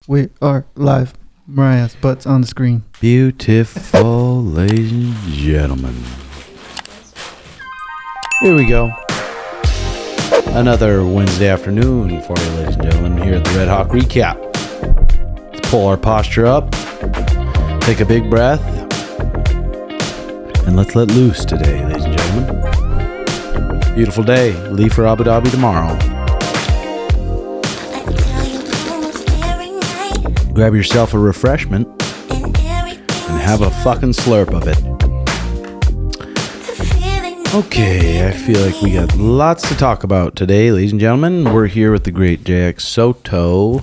We are live. Mariah's butts on the screen. Beautiful, ladies and gentlemen. Here we go. Another Wednesday afternoon for you, ladies and gentlemen, here at the RedHawk Recap. Let's pull our posture up, take a big breath, and let's let loose today, ladies and gentlemen. Beautiful day. Leave for Abu Dhabi tomorrow. Grab yourself a refreshment and have a fucking slurp of it. Okay, I feel like we got lots to talk about today, ladies and gentlemen. We're here with the great JX Soto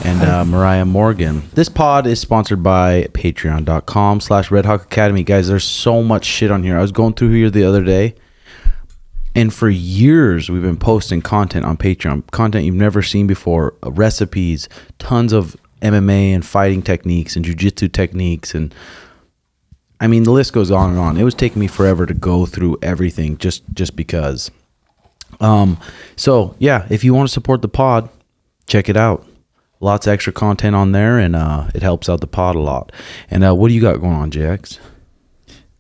and Mariah Morgan. This pod is sponsored by patreon.com/RedHawk Academy. Guys, there's so much shit on here. I was going through here the other day, and for years we've been posting content on Patreon. Content you've never seen before. Recipes, tons of MMA and fighting techniques and jiu-jitsu techniques, and I mean the list goes on and on. It was taking me forever to go through everything just because. So yeah, if you want to support the pod, check it out. Lots of extra content on there, and it helps out the pod a lot. And what do you got going on, JX?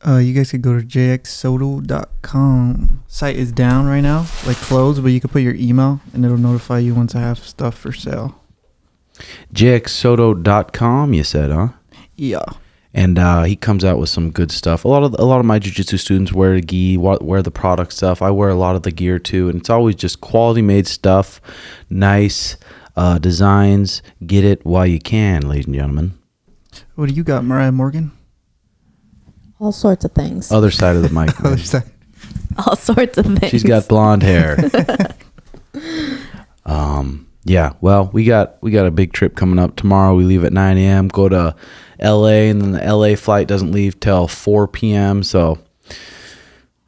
You guys could go to jxsoto.com. Site is down right now, like closed, but you could put your email and it'll notify you once I have stuff for sale. jxsoto.com, you said, huh? Yeah. And he comes out with some good stuff. A lot of my jiu-jitsu students wear the gi, wear the product stuff. I wear a lot of the gear too, and it's always just quality made stuff, nice designs. Get it while you can, ladies and gentlemen. What do you got, Mariah Morgan? All sorts of things. Other side of the mic. Other side. All sorts of things. She's got blonde hair. Yeah, well, we got a big trip coming up tomorrow. We leave at 9 a.m., go to LA, and then the LA flight doesn't leave till 4 p.m. So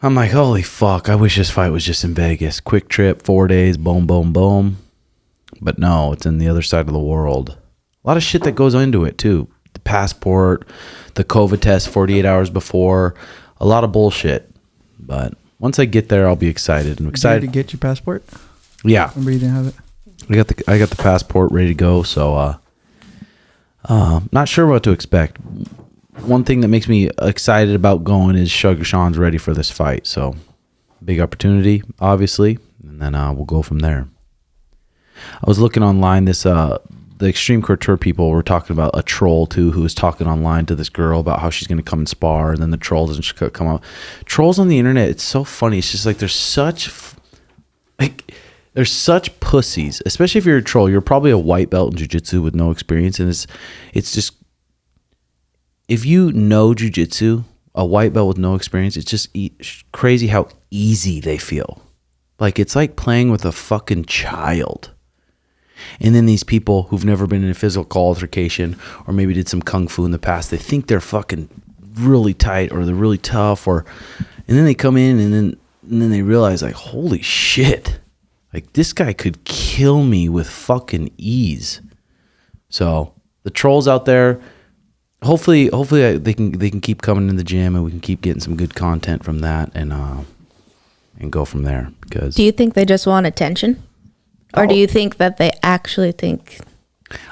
I'm like, holy fuck, I wish this fight was just in Vegas. Quick trip, 4 days, boom, boom, boom. But no, it's in the other side of the world. A lot of shit that goes into it too. The passport, the COVID test 48 hours before, a lot of bullshit. But once I get there, I'll be excited. I'm excited to get your passport. Yeah, Remember you didn't have it. I got the passport ready to go, so not sure what to expect. One thing that makes me excited about going is Sugar Sean's ready for this fight, so big opportunity, obviously, and then we'll go from there. I was looking online, the Extreme Couture people were talking about a troll too, who was talking online to this girl about how she's going to come and spar, and then the troll doesn't come out. Trolls on the internet, it's so funny. It's just like there's such pussies, especially if you're a troll. You're probably a white belt in jiu-jitsu with no experience, and it's just, if you know jiu-jitsu, a white belt with no experience, it's just crazy how easy they feel. Like it's like playing with a fucking child. And then these people who've never been in a physical altercation or maybe did some kung fu in the past, they think they're fucking really tight or they're really tough, and then they come in and then they realize like, holy shit. Like, this guy could kill me with fucking ease. So, the trolls out there, hopefully they can keep coming in the gym and we can keep getting some good content from that and go from there. Because do you think they just want attention? Or do you think that they actually think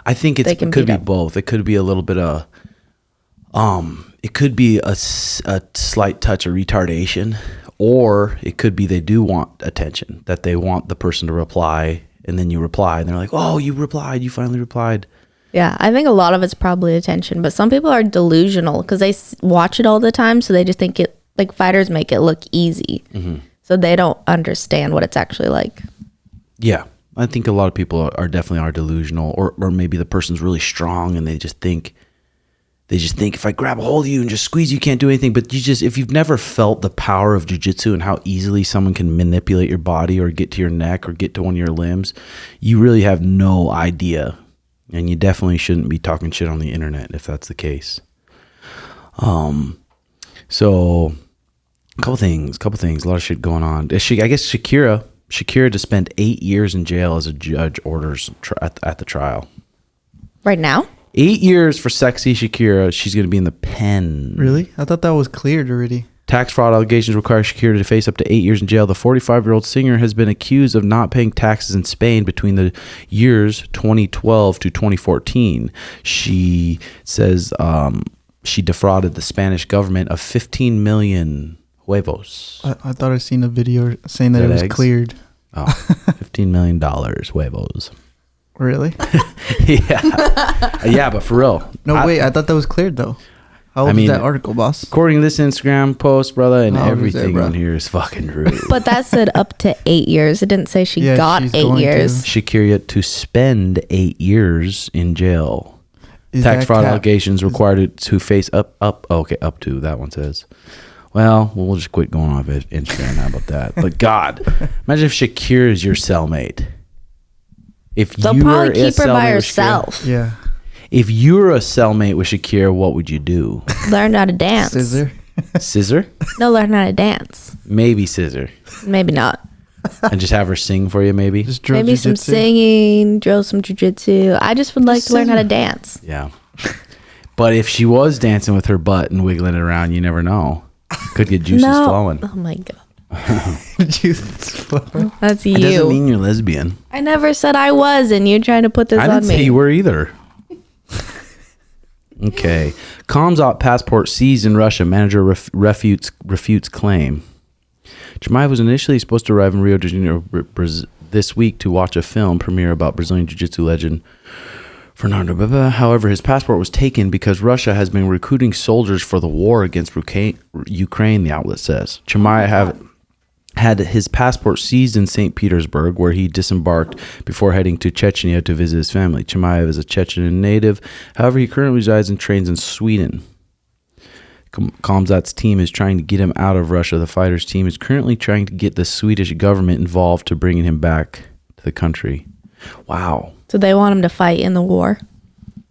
I think it could be both. It could be a little bit of it could be a slight touch of retardation. Or it could be they do want attention, that they want the person to reply, and then you reply, and they're like, oh, you replied, you finally replied. Yeah, I think a lot of it's probably attention, but some people are delusional because they watch it all the time, so they just think it, like fighters make it look easy. Mm-hmm. So they don't understand what it's actually like. Yeah, I think a lot of people are definitely delusional, or maybe the person's really strong, and they just think if I grab a hold of you and just squeeze, you can't do anything. But if you've never felt the power of jiu-jitsu and how easily someone can manipulate your body or get to your neck or get to one of your limbs, you really have no idea. And you definitely shouldn't be talking shit on the internet if that's the case. So a couple things, a lot of shit going on. I guess Shakira to spend 8 years in jail as a judge orders at the trial. Right now? 8 years for sexy Shakira. She's going to be in the pen. Really? I thought that was cleared already. Tax fraud allegations require Shakira to face up to 8 years in jail. The 45-year-old singer has been accused of not paying taxes in Spain between the years 2012 to 2014. She says she defrauded the Spanish government of 15 million huevos. I thought I seen a video saying that it was eggs? cleared. Oh, $15 million huevos. Really? Yeah, but for real. No, wait. I thought that was cleared though. How old is that article, boss? According to this Instagram post, brother, and How old is everything it, bro? on here is fucking rude. But that said up to 8 years. It didn't say she Yeah, got she's 8 going years. Shakira to spend 8 years in jail. Is Tax that fraud cap? allegations required it to face up to, that one says. Well, we'll just quit going off it Instagram now about that. But God, imagine if Shakira is your cellmate. If They'll you probably were a keep her by cellmate with herself. Yeah. If you were a cellmate with Shakira, what would you do? Learn how to dance. Scissor. Scissor? No, learn how to dance. Maybe scissor. Maybe not. And just have her sing for you, maybe? Just drill Maybe some jujitsu. singing, drill some jujitsu. I just would like to learn how to dance. Yeah. But if she was dancing with her butt and wiggling it around, you never know. Could get juices No. flowing. Oh my God. Juices flowing. That's It doesn't you. mean you're lesbian. I never said I was, and you're trying to put this I on didn't say me. you were either. Okay. Khamzat passport seized in Russia. Manager refutes claim. Chimaev was initially supposed to arrive in Rio de Janeiro this week to watch a film premiere about Brazilian Jiu-Jitsu legend Fernando Beba. However, his passport was taken because Russia has been recruiting soldiers for the war against Ukraine, the outlet says. Chimaev had his passport seized in St. Petersburg, where he disembarked before heading to Chechnya to visit his family. Chimaev is a Chechen native. However, he currently resides and trains in Sweden. Khamzat's team is trying to get him out of Russia. The fighter's team is currently trying to get the Swedish government involved to bringing him back to the country. Wow. So they want him to fight in the war.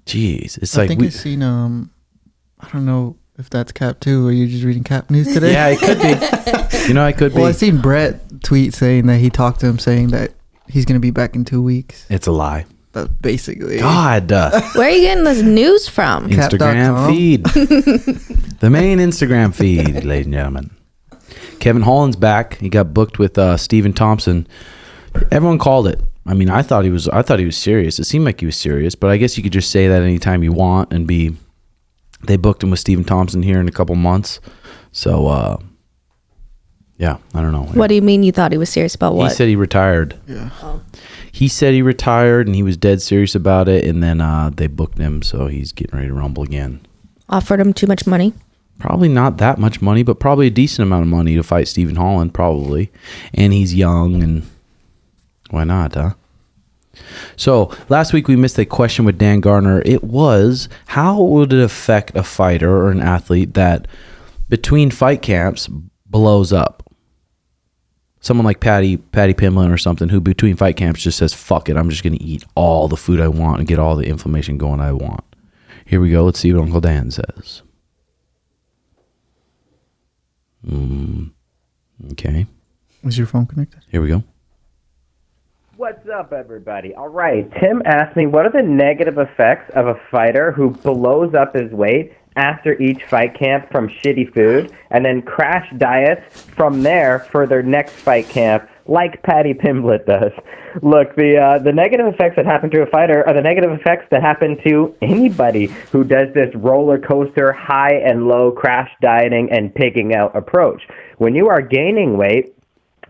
Jeez. It's I like think I seen I don't know if that's Cap too, or you're just reading Cap news today. yeah, it could be. You know, it could Well, I be. seen Brett tweet saying that he talked to him saying that he's gonna be back in 2 weeks. It's a lie. That's basically God. Where are you getting this news from? Instagram Cap.com. feed. The main Instagram feed, ladies and gentlemen. Kevin Holland's back. He got booked with Stephen Thompson. Everyone called it. I mean, I thought he was serious. It seemed like he was serious, but I guess you could just say that anytime you want and be. They booked him with Stephen Thompson here in a couple months. So yeah, I don't know. What do you mean you thought he was serious about what? He said he retired. Yeah. He said he retired and he was dead serious about it, and then they booked him, so he's getting ready to rumble again. Offered him too much money? Probably not that much money, but probably a decent amount of money to fight Stephen Holland, probably. And he's young, and why not, huh? So last week we missed a question with Dan Garner. It was, how would it affect a fighter or an athlete that between fight camps blows up? Someone like Patty Pimblin or something, who between fight camps just says, fuck it, I'm just going to eat all the food I want and get all the inflammation going I want. Here we go. Let's see what Uncle Dan says. Okay. Was your phone connected? Here we go. What's up, everybody? All right, Tim asked me, what are the negative effects of a fighter who blows up his weight after each fight camp from shitty food and then crash diets from there for their next fight camp, like Patty Pimblett does? Look, the negative effects that happen to a fighter are the negative effects that happen to anybody who does this roller coaster, high and low crash dieting and pigging out approach. When you are gaining weight,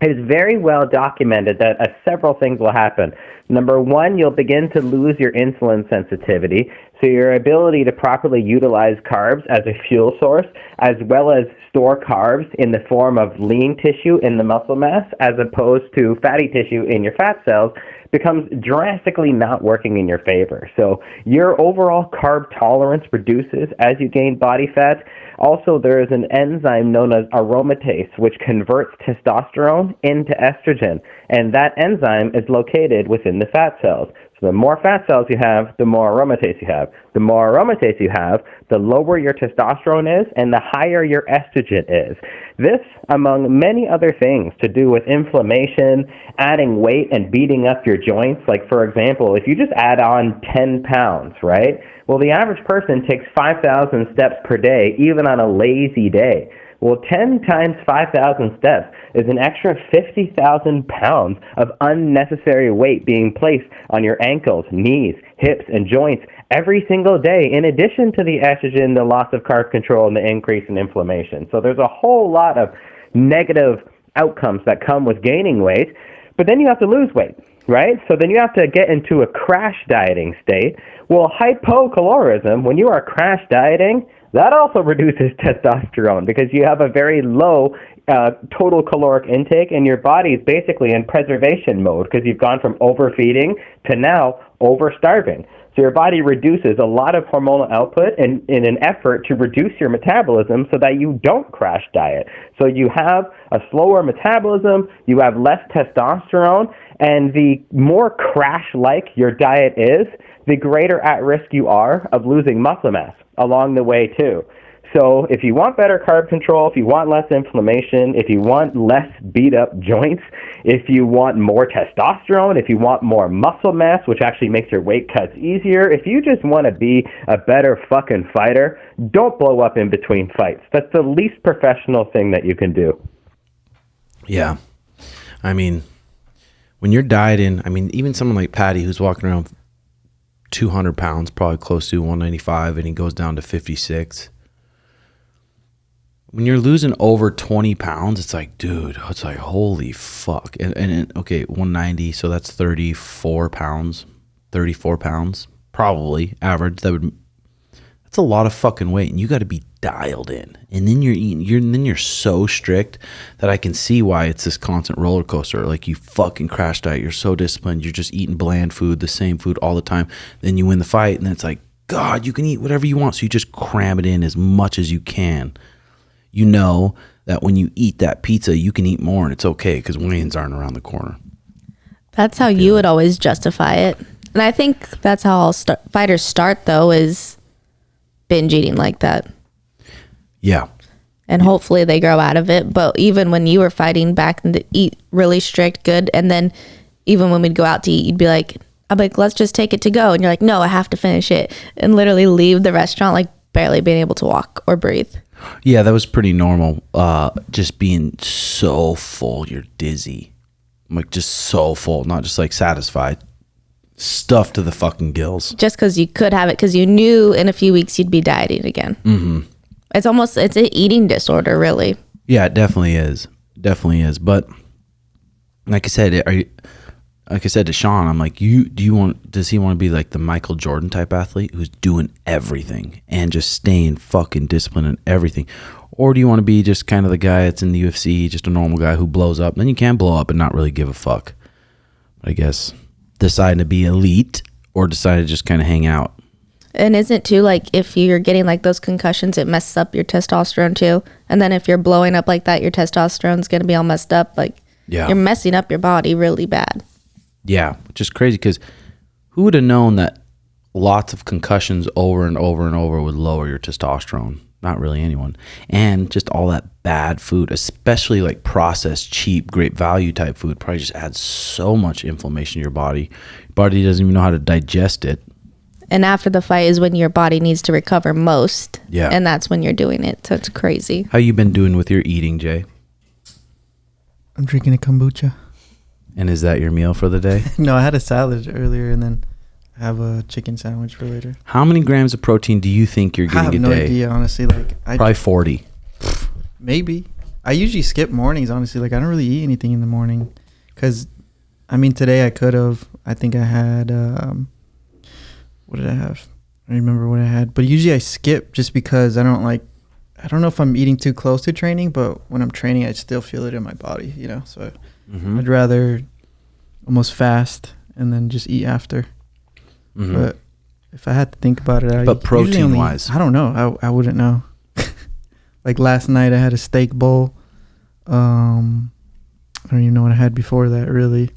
it is very well documented that several things will happen. Number one, you'll begin to lose your insulin sensitivity, so your ability to properly utilize carbs as a fuel source, as well as store carbs in the form of lean tissue in the muscle mass, as opposed to fatty tissue in your fat cells, becomes drastically not working in your favor. So your overall carb tolerance reduces as you gain body fat. Also, there is an enzyme known as aromatase, which converts testosterone into estrogen, and that enzyme is located within the fat cells. So the more fat cells you have, the more aromatase you have. The more aromatase you have, the lower your testosterone is and the higher your estrogen is. This, among many other things to do with inflammation, adding weight, and beating up your joints. Like, for example, if you just add on 10 pounds, right? Well, the average person takes 5,000 steps per day, even on a lazy day. Well, 10 times 5,000 steps is an extra 50,000 pounds of unnecessary weight being placed on your ankles, knees, hips, and joints every single day, in addition to the estrogen, the loss of carb control, and the increase in inflammation. So there's a whole lot of negative outcomes that come with gaining weight, but then you have to lose weight, right? So then you have to get into a crash dieting state. Well, hypocalorism, when you are crash dieting, that also reduces testosterone because you have a very low total caloric intake, and your body is basically in preservation mode because you've gone from overfeeding to now overstarving. So your body reduces a lot of hormonal output in an effort to reduce your metabolism so that you don't crash diet. So you have a slower metabolism, you have less testosterone, and the more crash-like your diet is, the greater at risk you are of losing muscle mass along the way too. So if you want better carb control, if you want less inflammation, if you want less beat-up joints, if you want more testosterone, if you want more muscle mass, which actually makes your weight cuts easier, if you just want to be a better fucking fighter, don't blow up in between fights. That's the least professional thing that you can do. Yeah. I mean, when you're dieting, I mean, even someone like Patty who's walking around 200 pounds, probably close to 195, and he goes down to 56. When you're losing over 20 pounds, it's like, dude, it's like, holy fuck. And okay, 190, so that's 34 pounds, probably average. That's a lot of fucking weight, and you got to be dialed in. And then you're so strict that I can see why it's this constant roller coaster. Like, you fucking crash diet, you're so disciplined, you're just eating bland food, the same food all the time. Then you win the fight, and then it's like, God, you can eat whatever you want, so you just cram it in as much as you can. You know that when you eat that pizza, you can eat more, and it's okay because weigh-ins aren't around the corner. That's how you would always justify it. And I think that's how all fighters start, though, is binge eating like that. Yeah. And hopefully they grow out of it. But even when you were fighting back and to eat really strict, good, and then even when we'd go out to eat, you'd be like, I'm like, let's just take it to go. And you're like, no, I have to finish it. And literally leave the restaurant like barely being able to walk or breathe. Yeah, that was pretty normal. Just being so full, you're dizzy. Like, just so full, not just like satisfied. Stuffed to the fucking gills. Just because you could have it, because you knew in a few weeks you'd be dieting again. Mm-hmm. It's an eating disorder, really. Yeah, it definitely is. But like I said, like I said to Sean, I'm like, does he want to be like the Michael Jordan type athlete who's doing everything and just staying fucking disciplined in everything? Or do you want to be just kind of the guy that's in the UFC, just a normal guy who blows up? Then you can blow up and not really give a fuck. I guess deciding to be elite or decide to just kind of hang out. And isn't too, like, if you're getting like those concussions, it messes up your testosterone too. And then if you're blowing up like that, your testosterone's going to be all messed up. Like, you're messing up your body really bad. Yeah, which is crazy because who would have known that lots of concussions over and over and over would lower your testosterone? Not really anyone. And just all that bad food, especially like processed, cheap, great value type food, probably just adds so much inflammation to your body. Your body doesn't even know how to digest it. And after the fight is when your body needs to recover most. Yeah. And that's when you're doing it. So it's crazy. How you been doing with your eating, Jay? I'm drinking a kombucha. And is that your meal for the day? No, I had a salad earlier, and then I have a chicken sandwich for later. How many grams of protein do you think you're getting a day? I have no idea, honestly. Like, probably 40. Maybe. I usually skip mornings, honestly. Like, I don't really eat anything in the morning. Because, I mean, today I could have. I think I had, what did I have? I don't remember what I had. But usually I skip just because I don't know if I'm eating too close to training, but when I'm training, I still feel it in my body, you know? So I'd rather almost fast and then just eat after. Mm-hmm. But if I had to think about it, but protein wise, I don't know. I wouldn't know. Like last night, I had a steak bowl. I don't even know what I had before that. Really,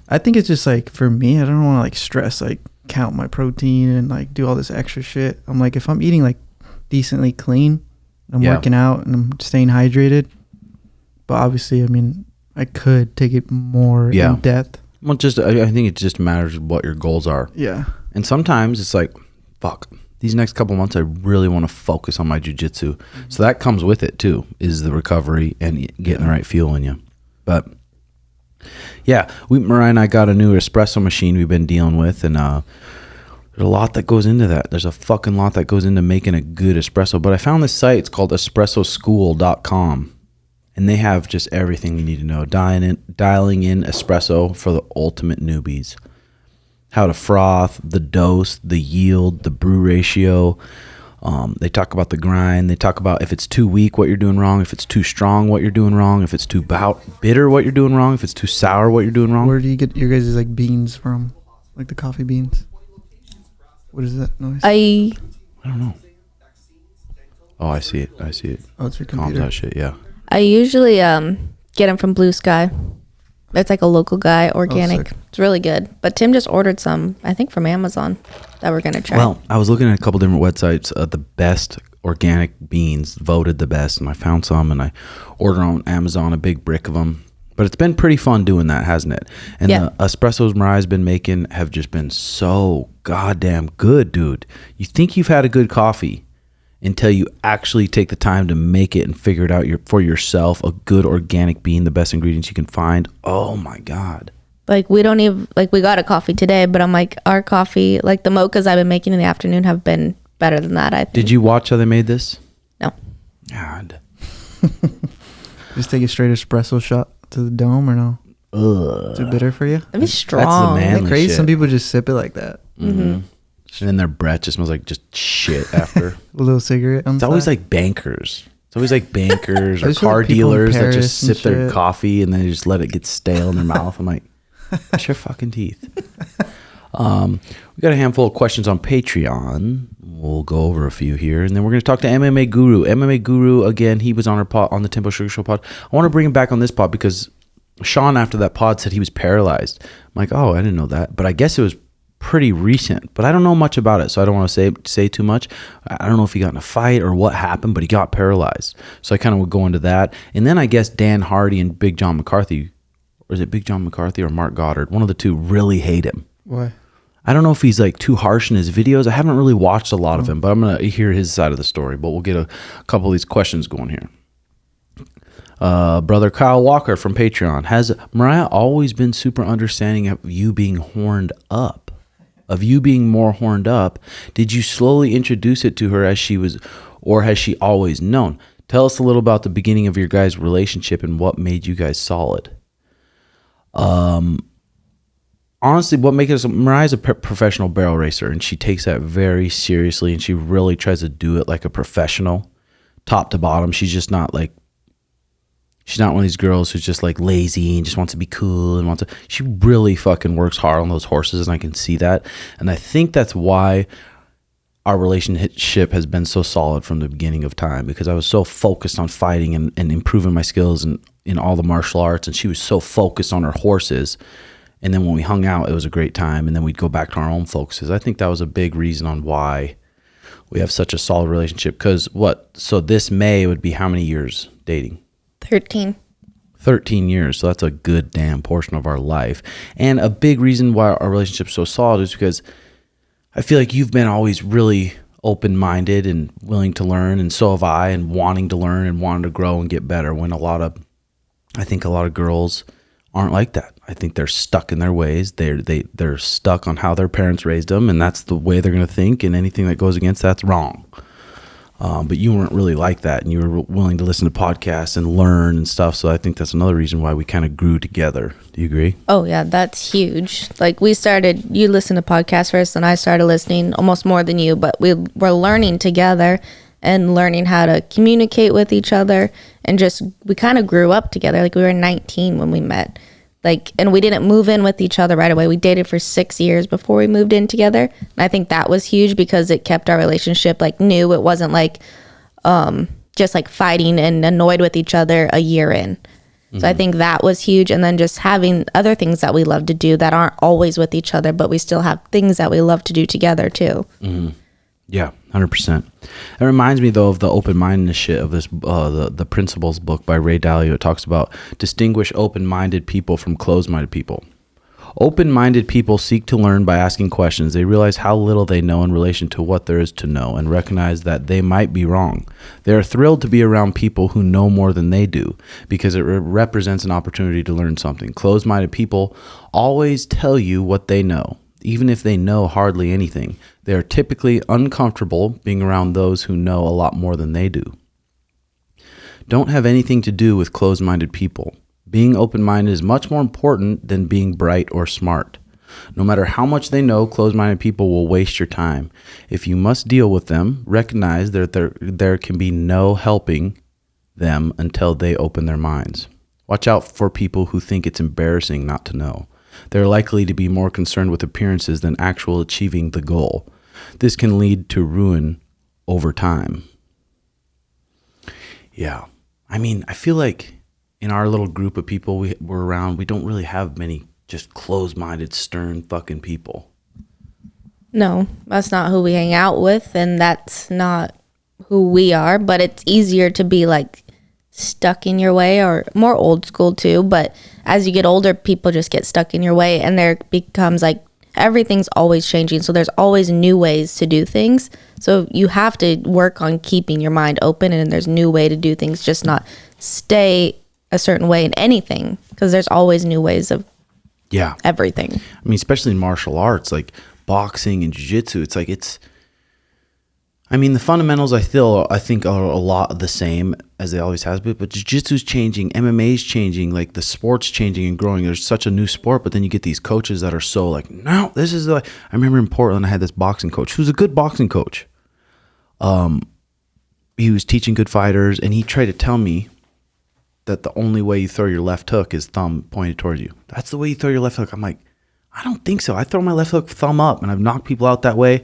I think it's just like for me, I don't want to like stress, like count my protein and like do all this extra shit. I'm like, if I'm eating like decently clean, I'm working out and I'm staying hydrated. But obviously, I mean, I could take it more in depth. Well, I think it just matters what your goals are. Yeah. And sometimes it's like, fuck, these next couple months, I really want to focus on my jiu-jitsu. So that comes with it too, is the recovery and getting the right fuel in you. But yeah, Mariah and I got a new espresso machine we've been dealing with, and there's a lot that goes into that. There's a fucking lot that goes into making a good espresso. But I found this site. It's called espressoschool.com. And they have just everything you need to know. Dialing in espresso for the ultimate newbies. How to froth, the dose, the yield, the brew ratio. They talk about the grind. They talk about if it's too weak, what you're doing wrong. If it's too strong, what you're doing wrong. If it's too bitter, what you're doing wrong. If it's too sour, what you're doing wrong. Where do you get your guys' like beans from? Like the coffee beans? What is that noise? I don't know. Oh, I see it. Oh, it's your computer. Khamzat shit, yeah. I usually get them from Blue Sky. It's like a local guy, organic. Sick. It's really good. But Tim just ordered some, I think, from Amazon that we're going to try. Well, I was looking at a couple different websites. The best organic beans voted the best, and I found some, and I ordered on Amazon a big brick of them. But it's been pretty fun doing that, hasn't it? And the espressos Mariah's been making have just been so goddamn good, dude. You think you've had a good coffee until you actually take the time to make it and figure it out for yourself. A good organic bean, the best ingredients you can find. Oh my God. Like we don't even, like we got a coffee today, but I'm like, our coffee, like the mochas I've been making in the afternoon have been better than that, I think. Did you watch how they made this? No. God. Just take a straight espresso shot to the dome or no? Ugh. Too bitter for you? That'd be strong. manly Isn't that crazy? shit. Some people just sip it like that. Mm-hmm. And then their breath just smells like just shit after. A little cigarette on It's the always side. like bankers. It's always like bankers I or just feel car like people in dealers that Paris just and sip their shit. coffee and then they just let it get stale in their mouth. I'm like, brush your fucking teeth. We got a handful of questions on Patreon. We'll go over a few here, and then we're going to talk to MMA Guru. MMA Guru, again, he was on our pod, on the Tempo Sugar Show pod. I want to bring him back on this pod because Sean, after that pod, said he was paralyzed. I'm like, oh, I didn't know that. But I guess it was pretty recent, but I don't know much about it, so I don't want to say too much. I don't know if he got in a fight or what happened, but he got paralyzed. So I kind of would go into that. And then I guess Dan Hardy and Big John McCarthy, or is it Big John McCarthy or Mark Goddard? One of the two really hate him. Why? I don't know if he's like too harsh in his videos. I haven't really watched a lot of him, but I'm going to hear his side of the story. But we'll get a couple of these questions going here. Brother Kyle Walker from Patreon. Has Mariah always been super understanding of you being horned up? Of you being more horned up? Did you slowly introduce it to her as she was, or has she always known? Tell us a little about the beginning of your guys' relationship and what made you guys solid. Honestly, what makes us, Mariah's a professional barrel racer, and she takes that very seriously, and she really tries to do it like a professional, top to bottom. She's just not like, she's not one of these girls who's just like lazy and just wants to be cool and wants to, she really fucking works hard on those horses, and I can see that. And I think that's why our relationship has been so solid from the beginning of time, because I was so focused on fighting and improving my skills and in all the martial arts, and she was so focused on her horses. And then when we hung out, it was a great time. And then we'd go back to our own focuses. I think that was a big reason on why we have such a solid relationship. Because so this May would be how many years dating? 13 years. So that's a good damn portion of our life. And a big reason why our relationship's so solid is because I feel like you've been always really open-minded and willing to learn. And so have I, and wanting to learn and wanting to grow and get better, when I think a lot of girls aren't like that. I think they're stuck in their ways. They're stuck on how their parents raised them, and that's the way they're going to think, and anything that goes against that's wrong. But you weren't really like that, and you were willing to listen to podcasts and learn and stuff. So I think that's another reason why we kind of grew together. Do you agree? Oh yeah, that's huge. Like you listened to podcasts first, and I started listening almost more than you, but we were learning together and learning how to communicate with each other, and we kind of grew up together. Like we were 19 when we met, and we didn't move in with each other right away. We dated for 6 years before we moved in together. And I think that was huge because it kept our relationship new. It wasn't just like fighting and annoyed with each other a year in. So I think that was huge. And then just having other things that we love to do that aren't always with each other, but we still have things that we love to do together too. Mm-hmm. Yeah, 100%. It reminds me, though, of the open-mindedness shit of this, the Principles book by Ray Dalio. It talks about distinguish open-minded people from closed-minded people. Open-minded people seek to learn by asking questions. They realize how little they know in relation to what there is to know and recognize that they might be wrong. They are thrilled to be around people who know more than they do because it represents an opportunity to learn something. Closed-minded people always tell you what they know, even if they know hardly anything. They are typically uncomfortable being around those who know a lot more than they do. Don't have anything to do with closed-minded people. Being open-minded is much more important than being bright or smart. No matter how much they know, closed-minded people will waste your time. If you must deal with them, recognize that there can be no helping them until they open their minds. Watch out for people who think it's embarrassing not to know. They're likely to be more concerned with appearances than actual achieving the goal. This can lead to ruin over time. Yeah. I mean, I feel like in our little group of people we're around, we don't really have many just closed-minded, stern fucking people. No, that's not who we hang out with, and that's not who we are. But it's easier to be like stuck in your way, or more old school too. But as you get older, people just get stuck in your way, and there becomes like everything's always changing. So there's always new ways to do things. So you have to work on keeping your mind open, and there's new way to do things, just not stay a certain way in anything, because there's always new ways of everything. I mean, especially in martial arts, like boxing and jiu-jitsu, I mean, the fundamentals I think are a lot the same as they always has been, but jiu-jitsu's changing, MMA's changing, like the sport's changing and growing. There's such a new sport, but then you get these coaches that are so like, no, this is I remember in Portland, I had this boxing coach who's a good boxing coach. He was teaching good fighters, and he tried to tell me that the only way you throw your left hook is thumb pointed towards you. That's the way you throw your left hook. I'm like, I don't think so. I throw my left hook thumb up, and I've knocked people out that way.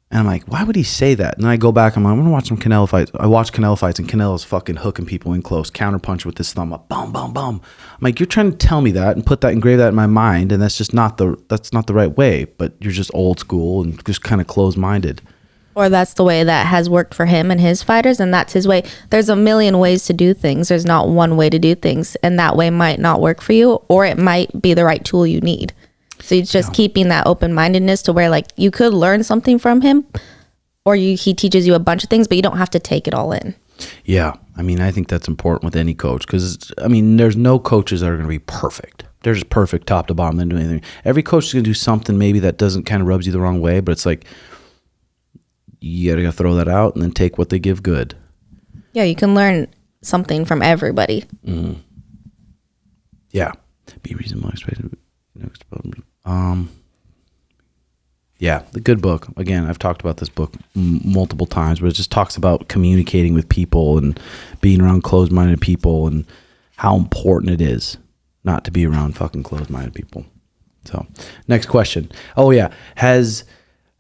And I'm like, why would he say that? And then I go back, I'm like, I'm going to watch some Canelo fights. I watch Canelo fights, and Canelo's fucking hooking people in close, counterpunch with his thumb up, bum, bum, bum. I'm like, you're trying to tell me that and engrave that in my mind, and that's not the right way, but you're just old school and just kind of closed-minded. Or that's the way that has worked for him and his fighters, and that's his way. There's a million ways to do things. There's not one way to do things, and that way might not work for you, or it might be the right tool you need. So it's just keeping that open-mindedness to where like you could learn something from him, or he teaches you a bunch of things, but you don't have to take it all in. Yeah. I mean, I think that's important with any coach, because, I mean, there's no coaches that are going to be perfect. They're just perfect top to bottom. They don't do anything. Every coach is going to do something maybe that doesn't kind of rubs you the wrong way, but it's like, you gotta throw that out and then take what they give good. Yeah, you can learn something from everybody. Mm-hmm. Yeah. Be reasonable. Yeah, the good book. Again, I've talked about this book multiple times, but it just talks about communicating with people and being around closed-minded people and how important it is not to be around fucking closed-minded people. So, next question. Oh, yeah. Has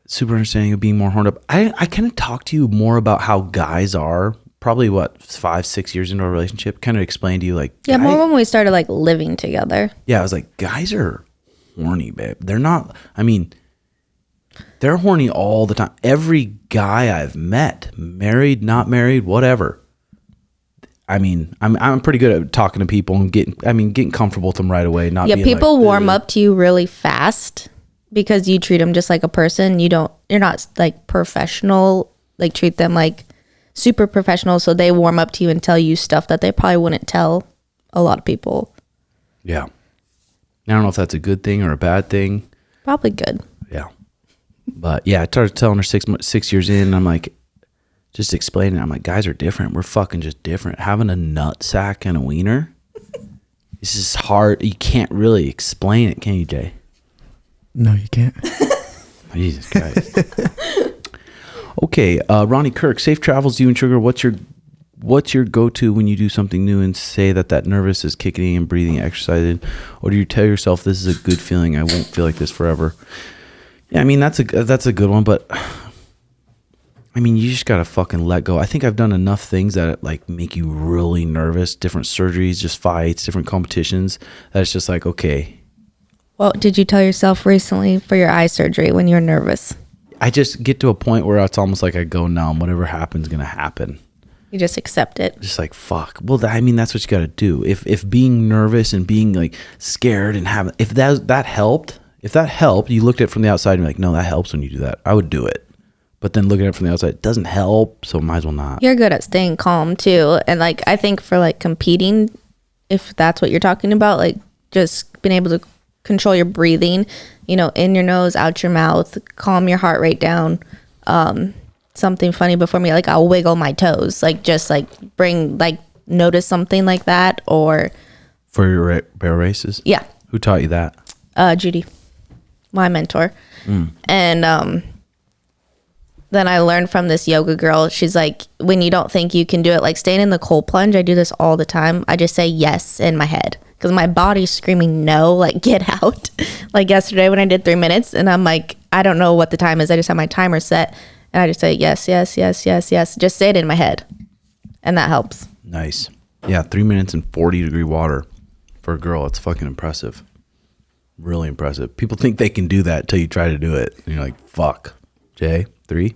super understanding of being more horned up. I kind of talk to you more about how guys are probably 5-6 years into a relationship. Kind of explain to you like more when we started like living together. Yeah, I was like, guys are horny, babe. They're not. I mean, they're horny all the time. Every guy I've met, married, not married, whatever. I mean, I'm pretty good at talking to people and getting comfortable with them right away. Not being people warm up to you really fast. Because you treat them just like a person. You're not like professional, like treat them like super professional. So they warm up to you and tell you stuff that they probably wouldn't tell a lot of people. Yeah. I don't know if that's a good thing or a bad thing. Probably good. Yeah. But yeah, I started telling her 6 years in, I'm like, just explaining. I'm like, guys are different. We're fucking just different. Having a nut sack and a wiener, this is hard. You can't really explain it, can you, Jay? No, you can't. Jesus Christ. Okay, Ronnie Kirk, safe travels to you and Sugar. What's your go-to when you do something new and say that nervous is kicking in and breathing exercising? Or do you tell yourself this is a good feeling, I won't feel like this forever? Yeah, I mean, that's a good one, but I mean, you just got to fucking let go. I think I've done enough things that like make you really nervous, different surgeries, just fights, different competitions, that it's just like, okay. What did you tell yourself recently for your eye surgery when you were nervous? I just get to a point where it's almost like I go numb. Whatever happens is going to happen. You just accept it. Just like, fuck. Well, I mean, that's what you got to do. If being nervous and being like scared and having, if that helped, you looked at it from the outside and you're like, no, that helps when you do that. I would do it. But then looking at it from the outside, it doesn't help. So might as well not. You're good at staying calm too. And like, I think for like competing, if that's what you're talking about, like just being able to control your breathing, you know, in your nose, out your mouth, calm your heart rate down. Something funny before me, like I'll wiggle my toes, like just like notice something like that. Or for your bear races. Yeah. Who taught you that? Judy, my mentor. And then I learned from this yoga girl. She's like, when you don't think you can do it, like staying in the cold plunge, I do this all the time. I just say yes in my head because my body's screaming no, like get out. Like yesterday when I did 3 minutes and I'm like, I don't know what the time is. I just have my timer set and I just say yes, yes, yes, yes, yes. Just say it in my head. And that helps. Nice. Yeah, 3 minutes in 40-degree water for a girl. It's fucking impressive. Really impressive. People think they can do that until you try to do it. And you're like, fuck. Jay, 3?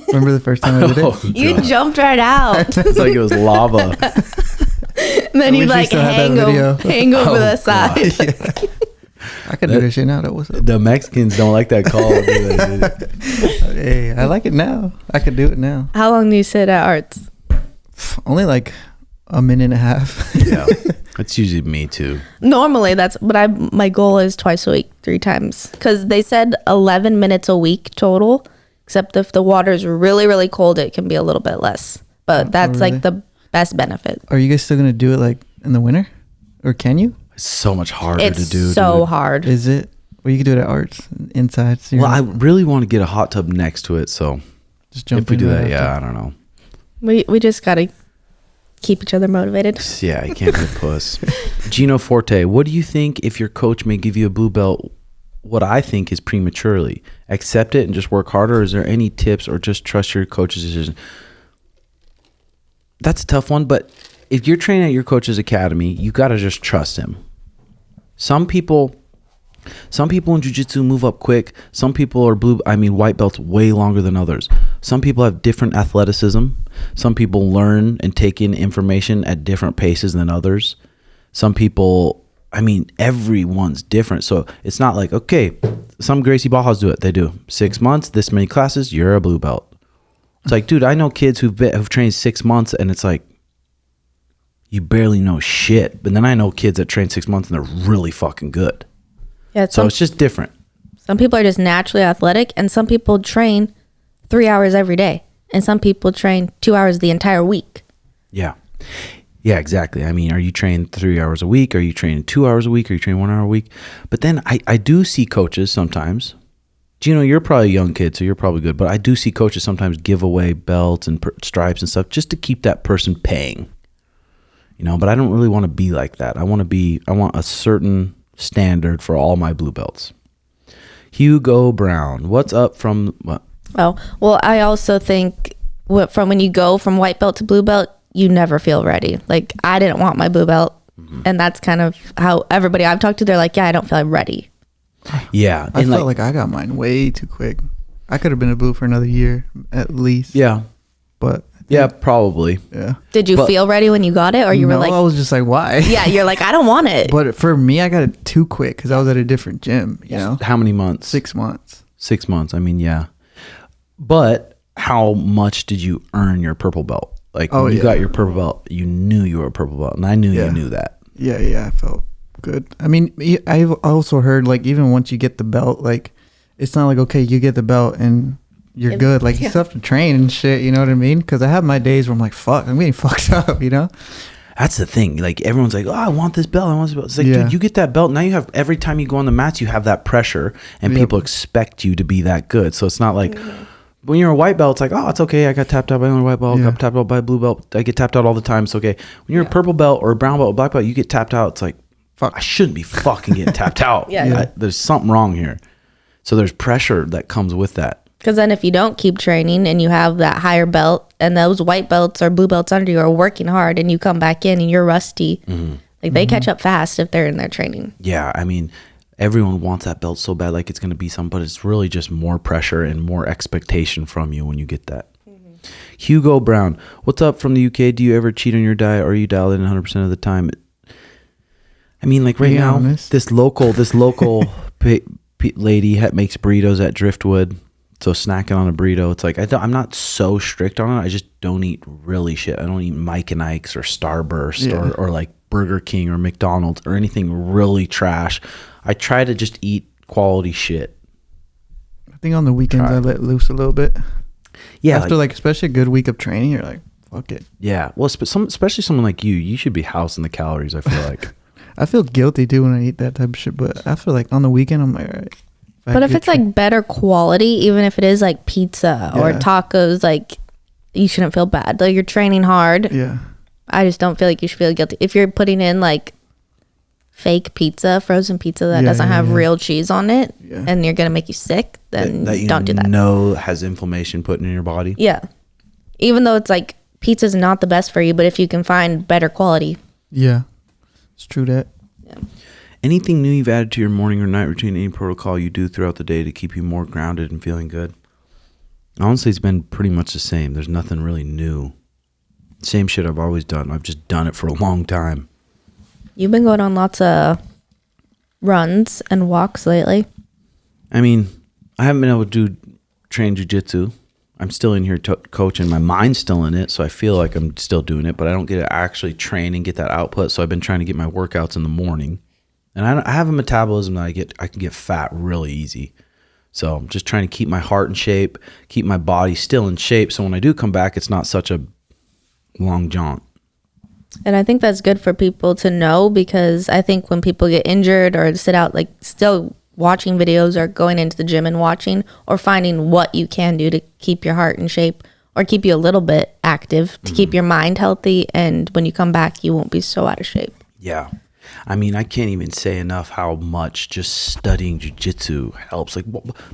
Remember the first time I did it? Oh, You jumped right out. it's like it was lava. And then you'd like hang over the side. Yeah. I could do this shit now. That was The Mexicans don't like that call. Do they? Hey, I like it now. I could do it now. How long do you sit at Arts? Only like a minute and a half. Yeah, that's usually me too. Normally that's, but my goal is twice a week, 3 times. Because they said 11 minutes a week total. Except if the water is really, really cold, it can be a little bit less. But that's really? like the best benefit. Are you guys still gonna do it like in the winter, or can you? It's so much harder It's to do. so dude. hard. Is it? Well, you can do it at Arts inside. So Well, I really want to get a hot tub next to it. So just jump if we in do right that, yeah, after. I don't know. We just got to keep each other motivated. Yeah, you can't be a puss. Gino Forte, what do you think if your coach may give you a blue belt? What I think is prematurely. Accept it and just work harder. Or is there any tips or just trust your coach's decision? That's a tough one, but if you're training at your coach's academy, you got to just trust him. Some people in jiu-jitsu move up quick. Some people are white belts way longer than others. Some people have different athleticism. Some people learn and take in information at different paces than others. Some people, everyone's different. So it's not like, okay, some Gracie Bajas do it. They do 6 months, this many classes, you're a blue belt. It's like, dude, I know kids who've trained 6 months and it's like, you barely know shit. But then I know kids that train 6 months and they're really fucking good. Yeah, So it's just different. some people are just naturally athletic, and some people train 3 hours every day, and some people train 2 hours the entire week. Yeah. Yeah, exactly. Are you trained 3 hours a week? Are you training 2 hours a week? Are you training 1 hour a week? But then I do see coaches sometimes. Gino, you're probably a young kid, so you're probably good. But I do see coaches sometimes give away belts and stripes and stuff just to keep that person paying. But I don't really want to be like that. I want a certain standard for all my blue belts. Hugo Brown, what's up from what? Oh, well, I also think from when you go from white belt to blue belt, you never feel ready. Like, I didn't want my blue belt. And that's kind of how everybody I've talked to, they're like, yeah, I don't feel ready. Yeah. I felt like I got mine way too quick. I could have been a blue for another year at least. Yeah. But Yeah, probably. yeah. Did you feel ready when you got it? Or you were like, I was just like, why? yeah, you're like, I don't want it. But for me, I got it too quick because I was at a different gym, How many months? 6 months. 6 months. Yeah. But how much did you earn your purple belt? Like when you got your purple belt, you knew you were a purple belt. And I knew you knew that. Yeah, I felt good. I've also heard, like, even once you get the belt, like, it's not like, okay, you get the belt and you're good. Like, you still have to train and shit, you know what I mean? Because I have my days where I'm like, fuck, I'm getting fucked up, That's the thing. Like, everyone's like, oh, I want this belt. I want this belt. It's like, dude, you get that belt. Now you have, every time you go on the mats, you have that pressure and people expect you to be that good. So it's not like, when you're a white belt, it's like, oh, it's okay. I got tapped out by another white belt. I got tapped out by a blue belt. I get tapped out all the time. It's okay. When you're a purple belt or a brown belt or black belt, you get tapped out. It's like, fuck, I shouldn't be fucking getting tapped out. There's something wrong here. So there's pressure that comes with that. Because then if you don't keep training and you have that higher belt and those white belts or blue belts under you are working hard and you come back in and you're rusty, like they catch up fast if they're in their training. Yeah, everyone wants that belt so bad, like it's going to be something, but it's really just more pressure and more expectation from you when you get that. Hugo Brown, what's up from the UK? Do you ever cheat on your diet, or are you dialed in 100% of the time? I mean, like right now, honest. this local lady makes burritos at Driftwood. So snacking on a burrito, it's like I'm not so strict on it. I just don't eat really shit. I don't eat Mike and Ike's or Starburst or like Burger King or McDonald's or anything really trash. I try to just eat quality shit. I think on the weekends I let loose a little bit. Yeah, After like especially a good week of training, you're like, fuck it. Yeah, well, especially someone like you should be housing the calories. I feel like. I feel guilty too when I eat that type of shit, but after like on the weekend, I'm like, all right. But if it's like better quality, even if it is like pizza or tacos, like you shouldn't feel bad. Like you're training hard. Yeah. I just don't feel like you should feel guilty. If you're putting in like fake pizza, frozen pizza that doesn't have real cheese on it, and you're going to make you sick, then that you don't do that. No, has inflammation put in your body. Yeah. Even though it's like pizza's not the best for you, but if you can find better quality. Yeah. It's true that. Yeah. Anything new you've added to your morning or night routine, any protocol you do throughout the day to keep you more grounded and feeling good? Honestly, it's been pretty much the same. There's nothing really new. Same shit I've always done. I've just done it for a long time. You've been going on lots of runs and walks lately. I mean, I haven't been able to train jiu-jitsu. I'm still in here coaching. My mind's still in it, so I feel like I'm still doing it, but I don't get to actually train and get that output, so I've been trying to get my workouts in the morning. And I have a metabolism that I can get fat really easy. So I'm just trying to keep my heart in shape, keep my body still in shape, so when I do come back, it's not such a long jaunt. And I think that's good for people to know, because I think when people get injured or sit out, like still watching videos or going into the gym and watching, or finding what you can do to keep your heart in shape or keep you a little bit active to keep your mind healthy. And when you come back, you won't be so out of shape. Yeah. I mean, I can't even say enough how much just studying jiu-jitsu helps. Like,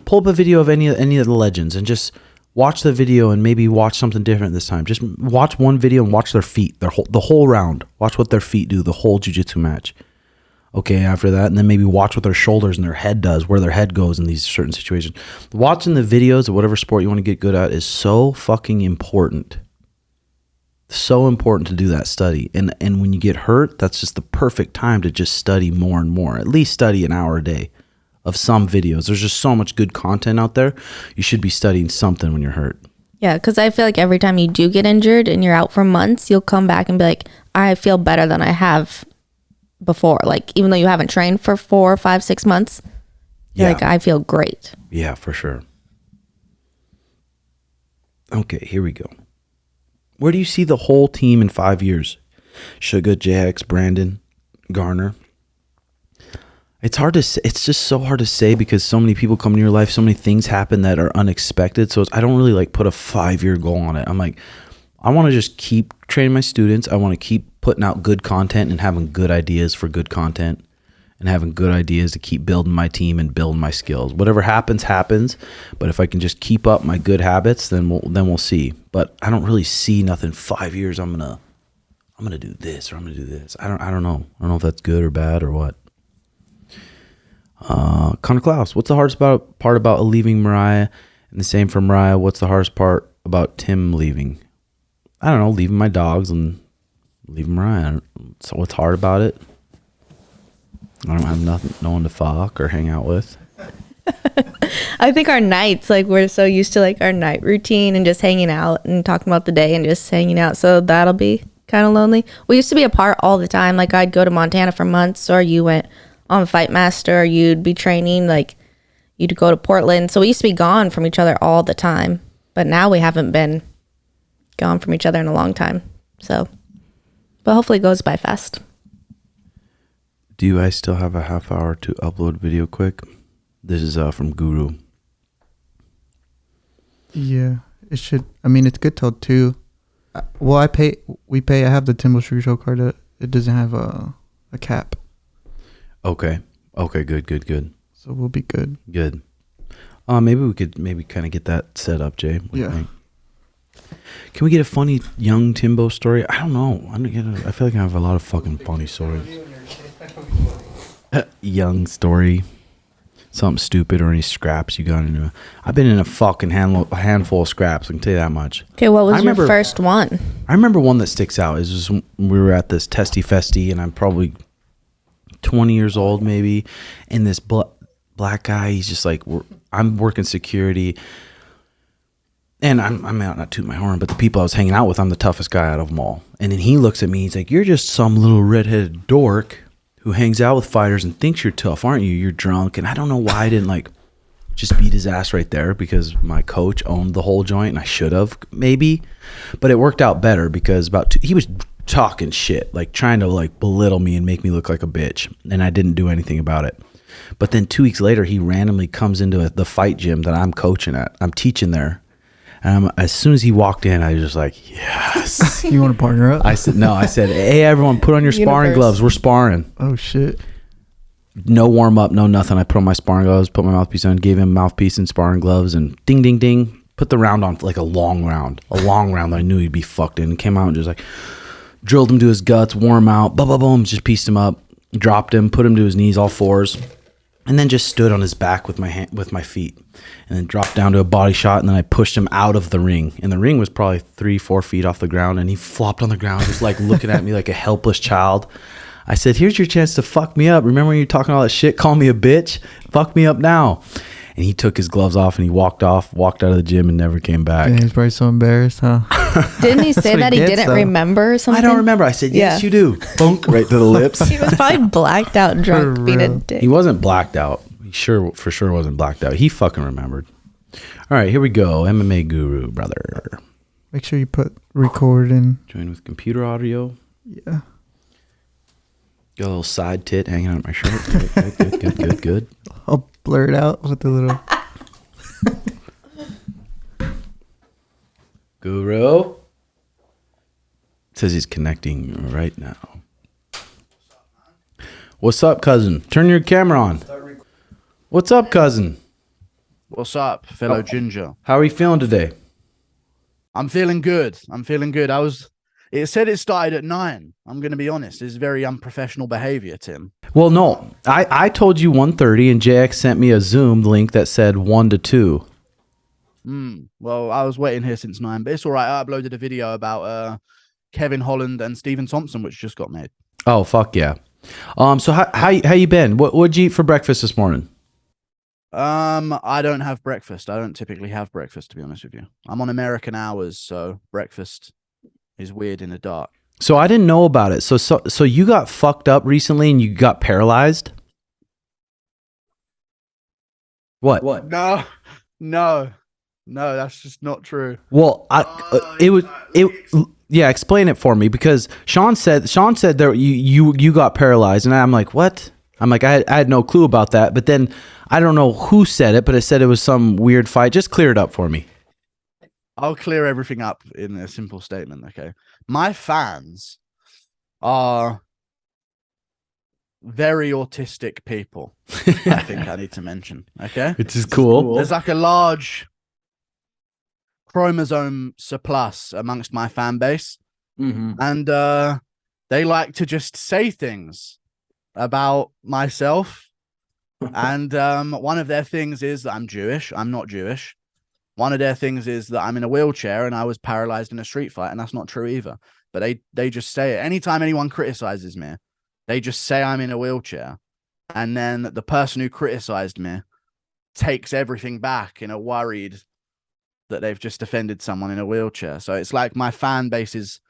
pull up a video of any of the legends and just watch the video and maybe watch something different this time. Just watch one video and watch their feet, the whole round. Watch what their feet do, the whole jiu-jitsu match. Okay, after that, and then maybe watch what their shoulders and their head does, where their head goes in these certain situations. Watching the videos of whatever sport you want to get good at is so fucking important. So important to do that study. And when you get hurt, that's just the perfect time to just study more and more. At least study an hour a day of some videos. There's just so much good content out there. You should be studying something when you're hurt. Yeah, because I feel like every time you do get injured and you're out for months, you'll come back and be like, I feel better than I have before. Like, even though you haven't trained for 4, 5, 6 months, you're like, I feel great. Yeah, for sure. Okay, here we go. Where do you see the whole team in 5 years? Suga, JX, Brandon, Garner. It's hard to say. It's just so hard to say because so many people come in your life, so many things happen that are unexpected. So I don't really like put a 5-year goal on it. I'm like, I want to just keep training my students. I want to keep putting out good content and having good ideas for good content and having good ideas to keep building my team and building my skills. Whatever happens, happens. But if I can just keep up my good habits, then we'll see. But I don't really see nothing 5 years. I'm gonna do this or I'm gonna do this. I don't know. I don't know if that's good or bad or what. Connor Klaus, what's the hardest part about leaving Mariah? And the same for Mariah. What's the hardest part about Tim leaving? I don't know, leaving my dogs and leaving Mariah. So what's hard about it? I don't have no one to fuck or hang out with. I think our nights, like we're so used to like our night routine and just hanging out and talking about the day and just hanging out. So that'll be kind of lonely. We used to be apart all the time. Like I'd go to Montana for months, or you went on Fight Master, or you'd be training, like you'd go to Portland. So we used to be gone from each other all the time. But now we haven't been gone from each other in a long time. So, but hopefully it goes by fast. Do I still have a half hour to upload video quick? This is from Guru. Yeah, it should. I mean, it's good till 2. Well, we pay. I have the Timbo Street Show card. It doesn't have a cap. Okay, good. So we'll be good. Good. Maybe we could kind of get that set up, Jay. Yeah. Can we get a funny young Timbo story? I don't know. I feel like I have a lot of fucking funny stories. Young story. something stupid or any scraps you got into. I've been in a fucking handful of scraps. I can tell you that much. Okay, what was your first one? I remember one that sticks out. Is just we were at this testy festy, and I'm probably 20 years old maybe, and this black guy. He's just like, I'm working security. And I'm not tooting my horn, but the people I was hanging out with, I'm the toughest guy out of them all. And then he looks at me, he's like, you're just some little redheaded dork who hangs out with fighters and thinks you're tough, aren't you? You're drunk. And I don't know why I didn't like just beat his ass right there, because my coach owned the whole joint, and I should have maybe. But it worked out better because he was talking shit, like trying to like belittle me and make me look like a bitch. And I didn't do anything about it. But then 2 weeks later, he randomly comes into the fight gym that I'm coaching at. I'm teaching there. And as soon as he walked in, I was just like, yes. You want to partner up? I said, hey, everyone, put on your sparring gloves. We're sparring. Oh, shit. No warm up, no nothing. I put on my sparring gloves, put my mouthpiece on, gave him mouthpiece and sparring gloves, and ding, ding, ding. Put the round on, like a long round that I knew he'd be fucked in. And came out and just like drilled him to his guts, wore him out, boom, boom, boom, just pieced him up, dropped him, put him to his knees, all fours. And then just stood on his back with my feet, and then dropped down to a body shot. And then I pushed him out of the ring, and the ring was probably 3-4 feet off the ground. And he flopped on the ground, just like looking at me like a helpless child. I said, here's your chance to fuck me up. Remember when you're talking all that shit? Call me a bitch. Fuck me up now. And he took his gloves off and he walked out of the gym and never came back. Yeah, he's probably so embarrassed, huh? Didn't he say that he didn't remember something? I don't remember. I said, yes, you do. Bunk right to the lips. He was probably blacked out drunk being a dick. He wasn't blacked out. He for sure wasn't blacked out. He fucking remembered. All right, here we go. MMA Guru, brother. Make sure you put record in. Join with computer audio. Yeah. Got a little side tit hanging out my shirt. Good. I'll blur it out with the little... Guru. Says he's connecting right now. What's up, cousin? Turn your camera on. What's up, cousin? What's up, fellow ginger? How are you feeling today? I'm feeling good. It said it started at 9. I'm going to be honest. It's very unprofessional behavior, Tim. Well, no. I told you 1:30, and JX sent me a Zoom link that said 1 to 2. Well, I was waiting here since 9, but it's all right. I uploaded a video about Kevin Holland and Stephen Thompson, which just got made. Oh, fuck yeah. So how you been? What'd you eat for breakfast this morning? I don't have breakfast. I don't typically have breakfast, to be honest with you. I'm on American hours, so breakfast is weird in the dark. So I didn't know about it. So you got fucked up recently and you got paralyzed? What? No, that's just not true. Well, yeah, explain it for me, because Sean said that you got paralyzed, and I'm like, what? I'm like, I had no clue about that. But then I don't know who said it, but it said it was some weird fight. Just clear it up for me. I'll clear everything up in a simple statement, okay? My fans are very autistic people. I think I need to mention, okay? Which is cool. There's like a large chromosome surplus amongst my fan base. Mm-hmm. And they like to just say things about myself. And one of their things is that I'm Jewish. I'm not Jewish. One of their things is that I'm in a wheelchair and I was paralyzed in a street fight, and that's not true either. But they just say it. Anytime anyone criticizes me, they just say I'm in a wheelchair. And then the person who criticized me takes everything back in a worried that they've just offended someone in a wheelchair. So it's like my fan base's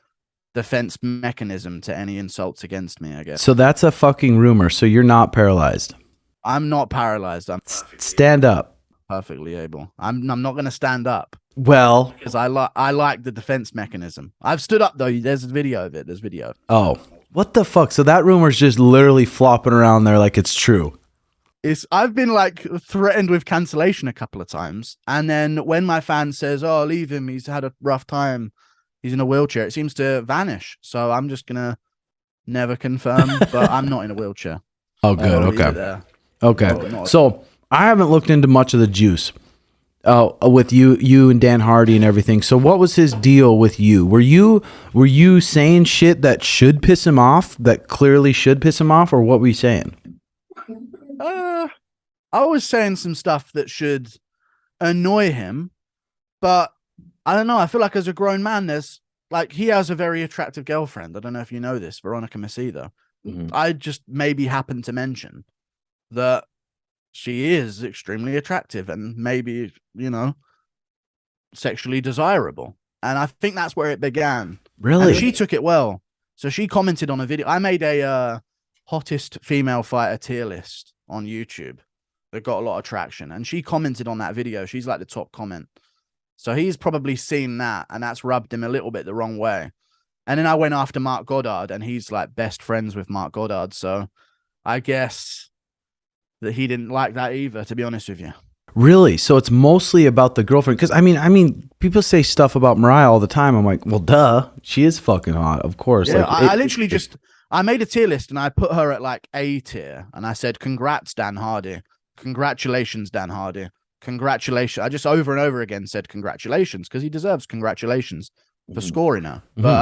defense mechanism to any insults against me, I guess. So that's a fucking rumor. So you're not paralyzed. I'm not paralyzed. I'm stand up. Perfectly able. I'm not going to stand up. Well, because I like the defense mechanism. I've stood up though. There's a video of it. There's video. Oh, what the fuck? So that rumor's just literally flopping around there like it's true. I've been like threatened with cancellation a couple of times, and then when my fan says, "Oh, leave him. He's had a rough time. He's in a wheelchair," it seems to vanish. So I'm just gonna never confirm, but I'm not in a wheelchair. Oh, good. Okay. No, so I haven't looked into much of the juice with you and Dan Hardy and everything. So what was his deal with you? Were you saying shit that should piss him off, that clearly should piss him off, or what were you saying? I was saying some stuff that should annoy him, but I don't know. I feel like as a grown man, there's like he has a very attractive girlfriend. I don't know if you know this, Veronica Macedo. I just maybe happened to mention that she is extremely attractive and maybe, sexually desirable. And I think that's where it began. Really? And she took it well. So she commented on a video. I made a hottest female fighter tier list on YouTube that got a lot of traction. And she commented on that video. She's like the top comment. So he's probably seen that, and that's rubbed him a little bit the wrong way. And then I went after Mark Goddard, and he's like best friends with Mark Goddard. So I guess that he didn't like that either, to be honest with you. Really? So it's mostly about the girlfriend? Because I mean, people say stuff about Mariah all the time. I'm like, well, duh, she is fucking hot, of course. Yeah, like, I made a tier list and I put her at like A tier, and I said, "Congrats, Dan Hardy. Congratulations, Dan Hardy. Congratulations." I just over and over again said congratulations because he deserves congratulations for scoring her. But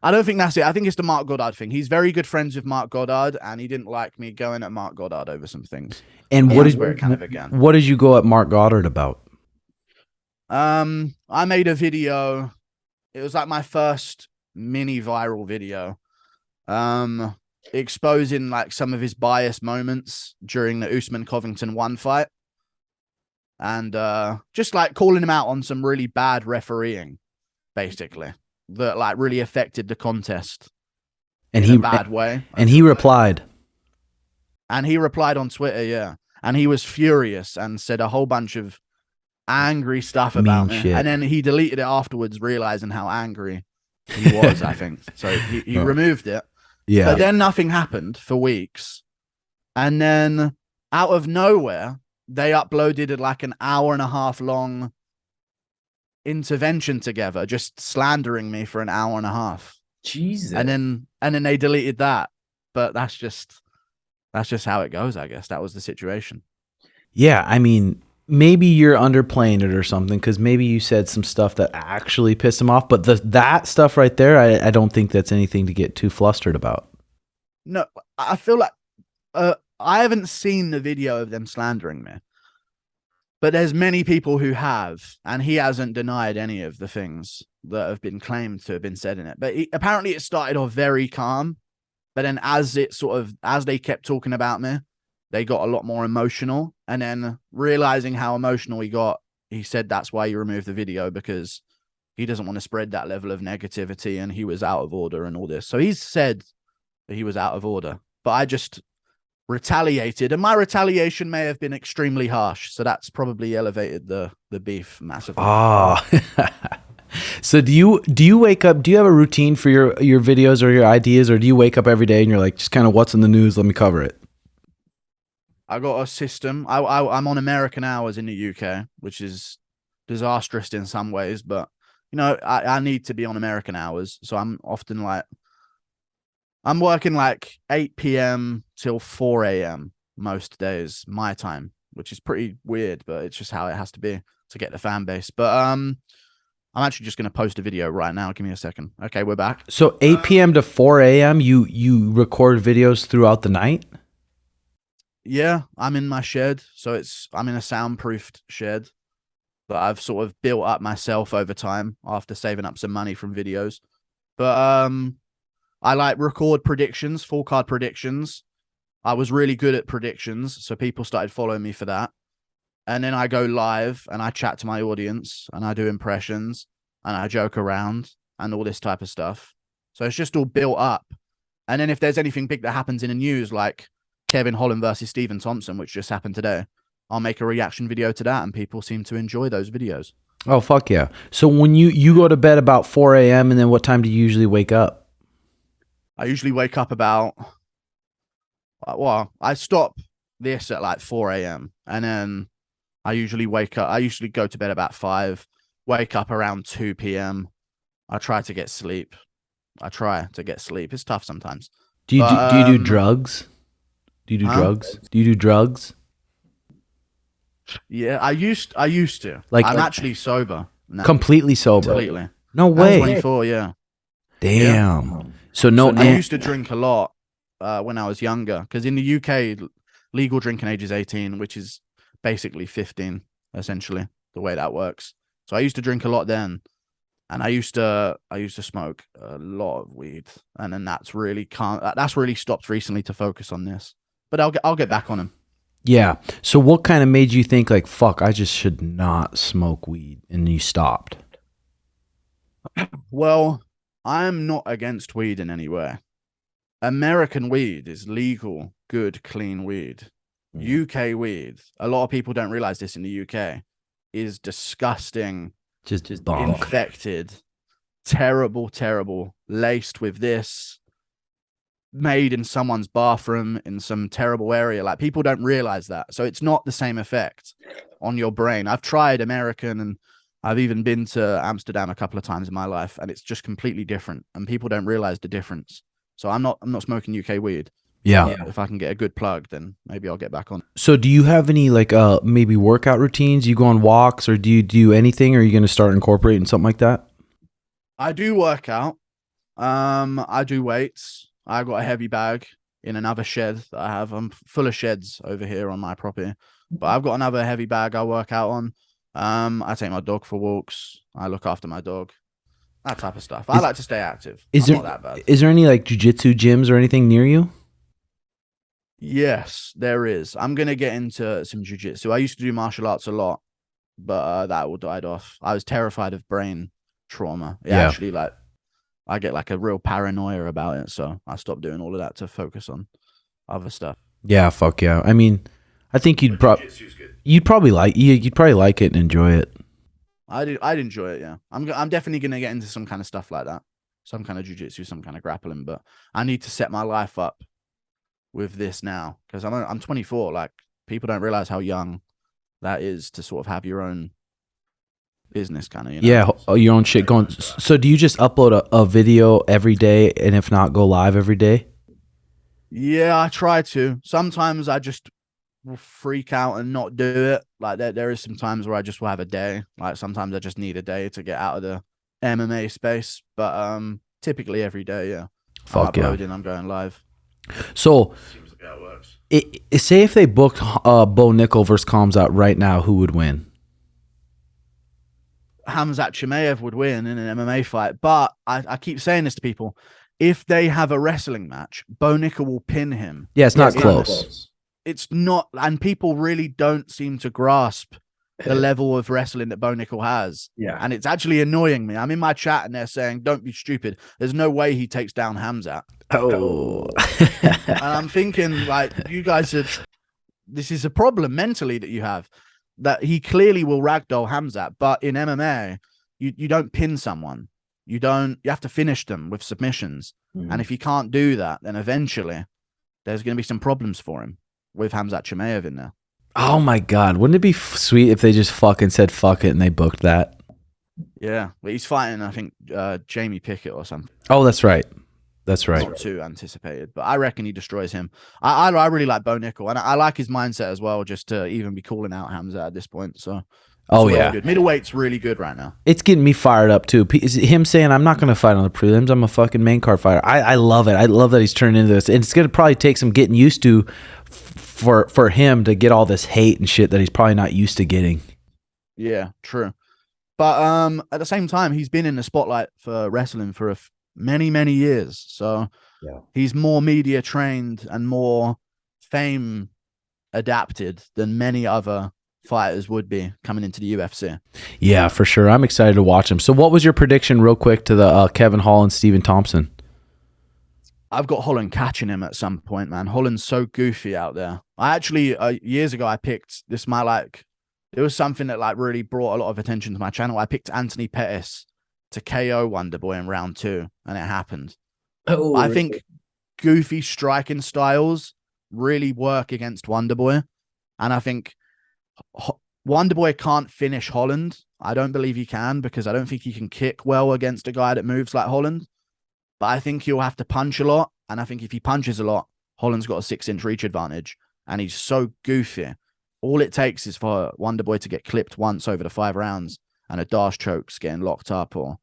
I don't think that's it. I think it's the Mark Goddard thing. He's very good friends with Mark Goddard, and he didn't like me going at Mark Goddard over some things. And what did you go at Mark Goddard about? I made a video. It was like my first mini viral video, exposing like some of his bias moments during the Usman Covington 1 fight, and just like calling him out on some really bad refereeing, basically, that like really affected the contest in a bad way. And he replied. And he replied on Twitter, yeah. And he was furious and said a whole bunch of angry stuff about me. Shit. And then he deleted it afterwards, realizing how angry he was, I think. So he removed it. Yeah. But then nothing happened for weeks. And then out of nowhere, they uploaded like an hour and a half long intervention together, just slandering me for an hour and a half. Jesus. And then they deleted that. But that's just how it goes, I guess. That was the situation. Yeah, I mean, maybe you're underplaying it or something, because maybe you said some stuff that actually pissed him off. But that stuff right there, I don't think that's anything to get too flustered about. No, I feel like I haven't seen the video of them slandering me. But there's many people who have, and he hasn't denied any of the things that have been claimed to have been said in it. But apparently it started off very calm. But then as they kept talking about me, they got a lot more emotional. And then realizing how emotional he got, he said that's why he removed the video, because he doesn't want to spread that level of negativity, and he was out of order and all this. So he's said that he was out of order. But I just retaliated, and my retaliation may have been extremely harsh. So that's probably elevated the beef massively. Oh. So do you wake up, do you have a routine for your videos or your ideas, or do you wake up every day and you're like, just kind of what's in the news, let me cover it? I got a system. I'm on American hours in the UK, which is disastrous in some ways, but I need to be on American hours. So I'm often like, I'm working like 8 p.m. till 4 a.m. most days, my time, which is pretty weird, but it's just how it has to be to get the fan base. But I'm actually just going to post a video right now. Give me a second. Okay, we're back. So 8 p.m. to 4 a.m., you record videos throughout the night? Yeah, I'm in my shed. So I'm in a soundproofed shed that I've sort of built up myself over time after saving up some money from videos. But I like record predictions, full card predictions. I was really good at predictions, so people started following me for that. And then I go live and I chat to my audience and I do impressions and I joke around and all this type of stuff. So it's just all built up. And then if there's anything big that happens in the news, like Kevin Holland versus Stephen Thompson, which just happened today, I'll make a reaction video to that, and people seem to enjoy those videos. Oh, fuck yeah. So when you go to bed about 4 a.m., and then what time do you usually wake up? I usually wake up about, I stop this at like 4 a.m. and then I usually go to bed about 5, wake up around 2 p.m. I try to get sleep. It's tough sometimes. Do you do drugs? Do you do drugs? Do you do drugs? Yeah, I used to. I'm actually sober now. Completely sober? Completely. No way. I'm 24, yeah. Damn. Yeah. So I used to drink a lot when I was younger, because in the UK, legal drinking age is 18, which is basically 15, essentially, the way that works. So I used to drink a lot then, and I used to smoke a lot of weed, and then that's really stopped recently to focus on this. But I'll get back on him. Yeah. So what kind of made you think like, fuck, I just should not smoke weed, and you stopped? Well, I'm not against weed in any way. American weed is legal, good, clean weed. UK weed, a lot of people don't realize this in the UK, is disgusting, Just bunk. infected, terrible, laced with this, made in someone's bathroom in some terrible area. Like, people don't realize that. So it's not the same effect on your brain. I've tried American, and I've even been to Amsterdam a couple of times in my life, and it's just completely different, and people don't realize the difference. So I'm not smoking UK weed. Yeah. If I can get a good plug, then maybe I'll get back on. So do you have any like maybe workout routines? You go on walks, or do you do anything? Or are you going to start incorporating something like that? I do work out. I do weights. I got a heavy bag in another shed that I have. I'm full of sheds over here on my property, but I've got another heavy bag I work out on. I take my dog for walks. I look after my dog. That type of stuff. I like to stay active. Is I'm there not that bad. Is there any like jiu-jitsu gyms or anything near you? Yes, there is. I'm going to get into some jiu-jitsu. I used to do martial arts a lot, but that all died off. I was terrified of brain trauma. Actually, like, I get like a real paranoia about it, so I stopped doing all of that to focus on other stuff. Yeah, fuck yeah. I mean, I think you'd probably like it and enjoy it. I'd enjoy it, yeah. I'm definitely going to get into some kind of stuff like that. Some kind of jiu-jitsu, some kind of grappling, but I need to set my life up with this now, because I'm 24. Like, people don't realize how young that is to sort of have your own business, kind of, you know? Yeah, your own shit going. So do you just upload a video every day, and if not, go live every day? Yeah, I try to. Sometimes I just will freak out and not do it. Like, there is some times where I just will have a day. Like, sometimes I just need a day to get out of the MMA space, but typically every day, yeah. Fuck I'm yeah. uploading, I'm going live. So Seems like how it works. say if they booked Bo Nickal versus Khamzat right now, who would win? Khamzat Chimaev would win in an MMA fight, but I keep saying this to people: if they have a wrestling match, Bo Nickal will pin him. Yeah, it's not close. It's not, and people really don't seem to grasp the level of wrestling that Bo Nickal has. Yeah. And it's actually annoying me. I'm in my chat and they're saying, don't be stupid. There's no way he takes down Khamzat. Oh. And I'm thinking, like, you guys this is a problem mentally that you have, that he clearly will ragdoll Khamzat, but in MMA, you don't pin someone. You have to finish them with submissions. And if you can't do that, then eventually there's going to be some problems for him with Khamzat Chimaev in there. Oh my God. Wouldn't it be sweet if they just fucking said fuck it and they booked that? Yeah. But he's fighting, I think, Jamie Pickett or something. Oh, that's right. That's right. Not too anticipated, but I reckon he destroys him. I really like Bo Nickal, and I like his mindset as well, just to even be calling out Khamzat at this point. So, oh really yeah, good. Middleweight's really good right now. It's getting me fired up too. Is it him saying I'm not going to fight on the prelims? I'm a fucking main card fighter. I love it. I love that he's turned into this, and it's going to probably take some getting used to for him to get all this hate and shit that he's probably not used to getting. Yeah, true. But at the same time, he's been in the spotlight for wrestling for many years. So he's more media trained and more fame adapted than many other fighters would be coming into the UFC. Yeah, for sure. I'm excited to watch him. So what was your prediction real quick to the Kevin Holland, Stephen Thompson? I've got Holland catching him at some point, man. Holland's so goofy out there. I actually, years ago, I picked this, it was something that like really brought a lot of attention to my channel. I picked Anthony Pettis to KO Wonderboy in round 2, and it happened. Oh, I think goofy striking styles really work against Wonderboy, and I think Wonderboy can't finish Holland. I don't believe he can, because I don't think he can kick well against a guy that moves like Holland. But I think he'll have to punch a lot, and I think if he punches a lot, Holland's got a 6-inch reach advantage, and he's so goofy. All it takes is for Wonderboy to get clipped once over the 5 rounds, and a dash choke's getting locked up or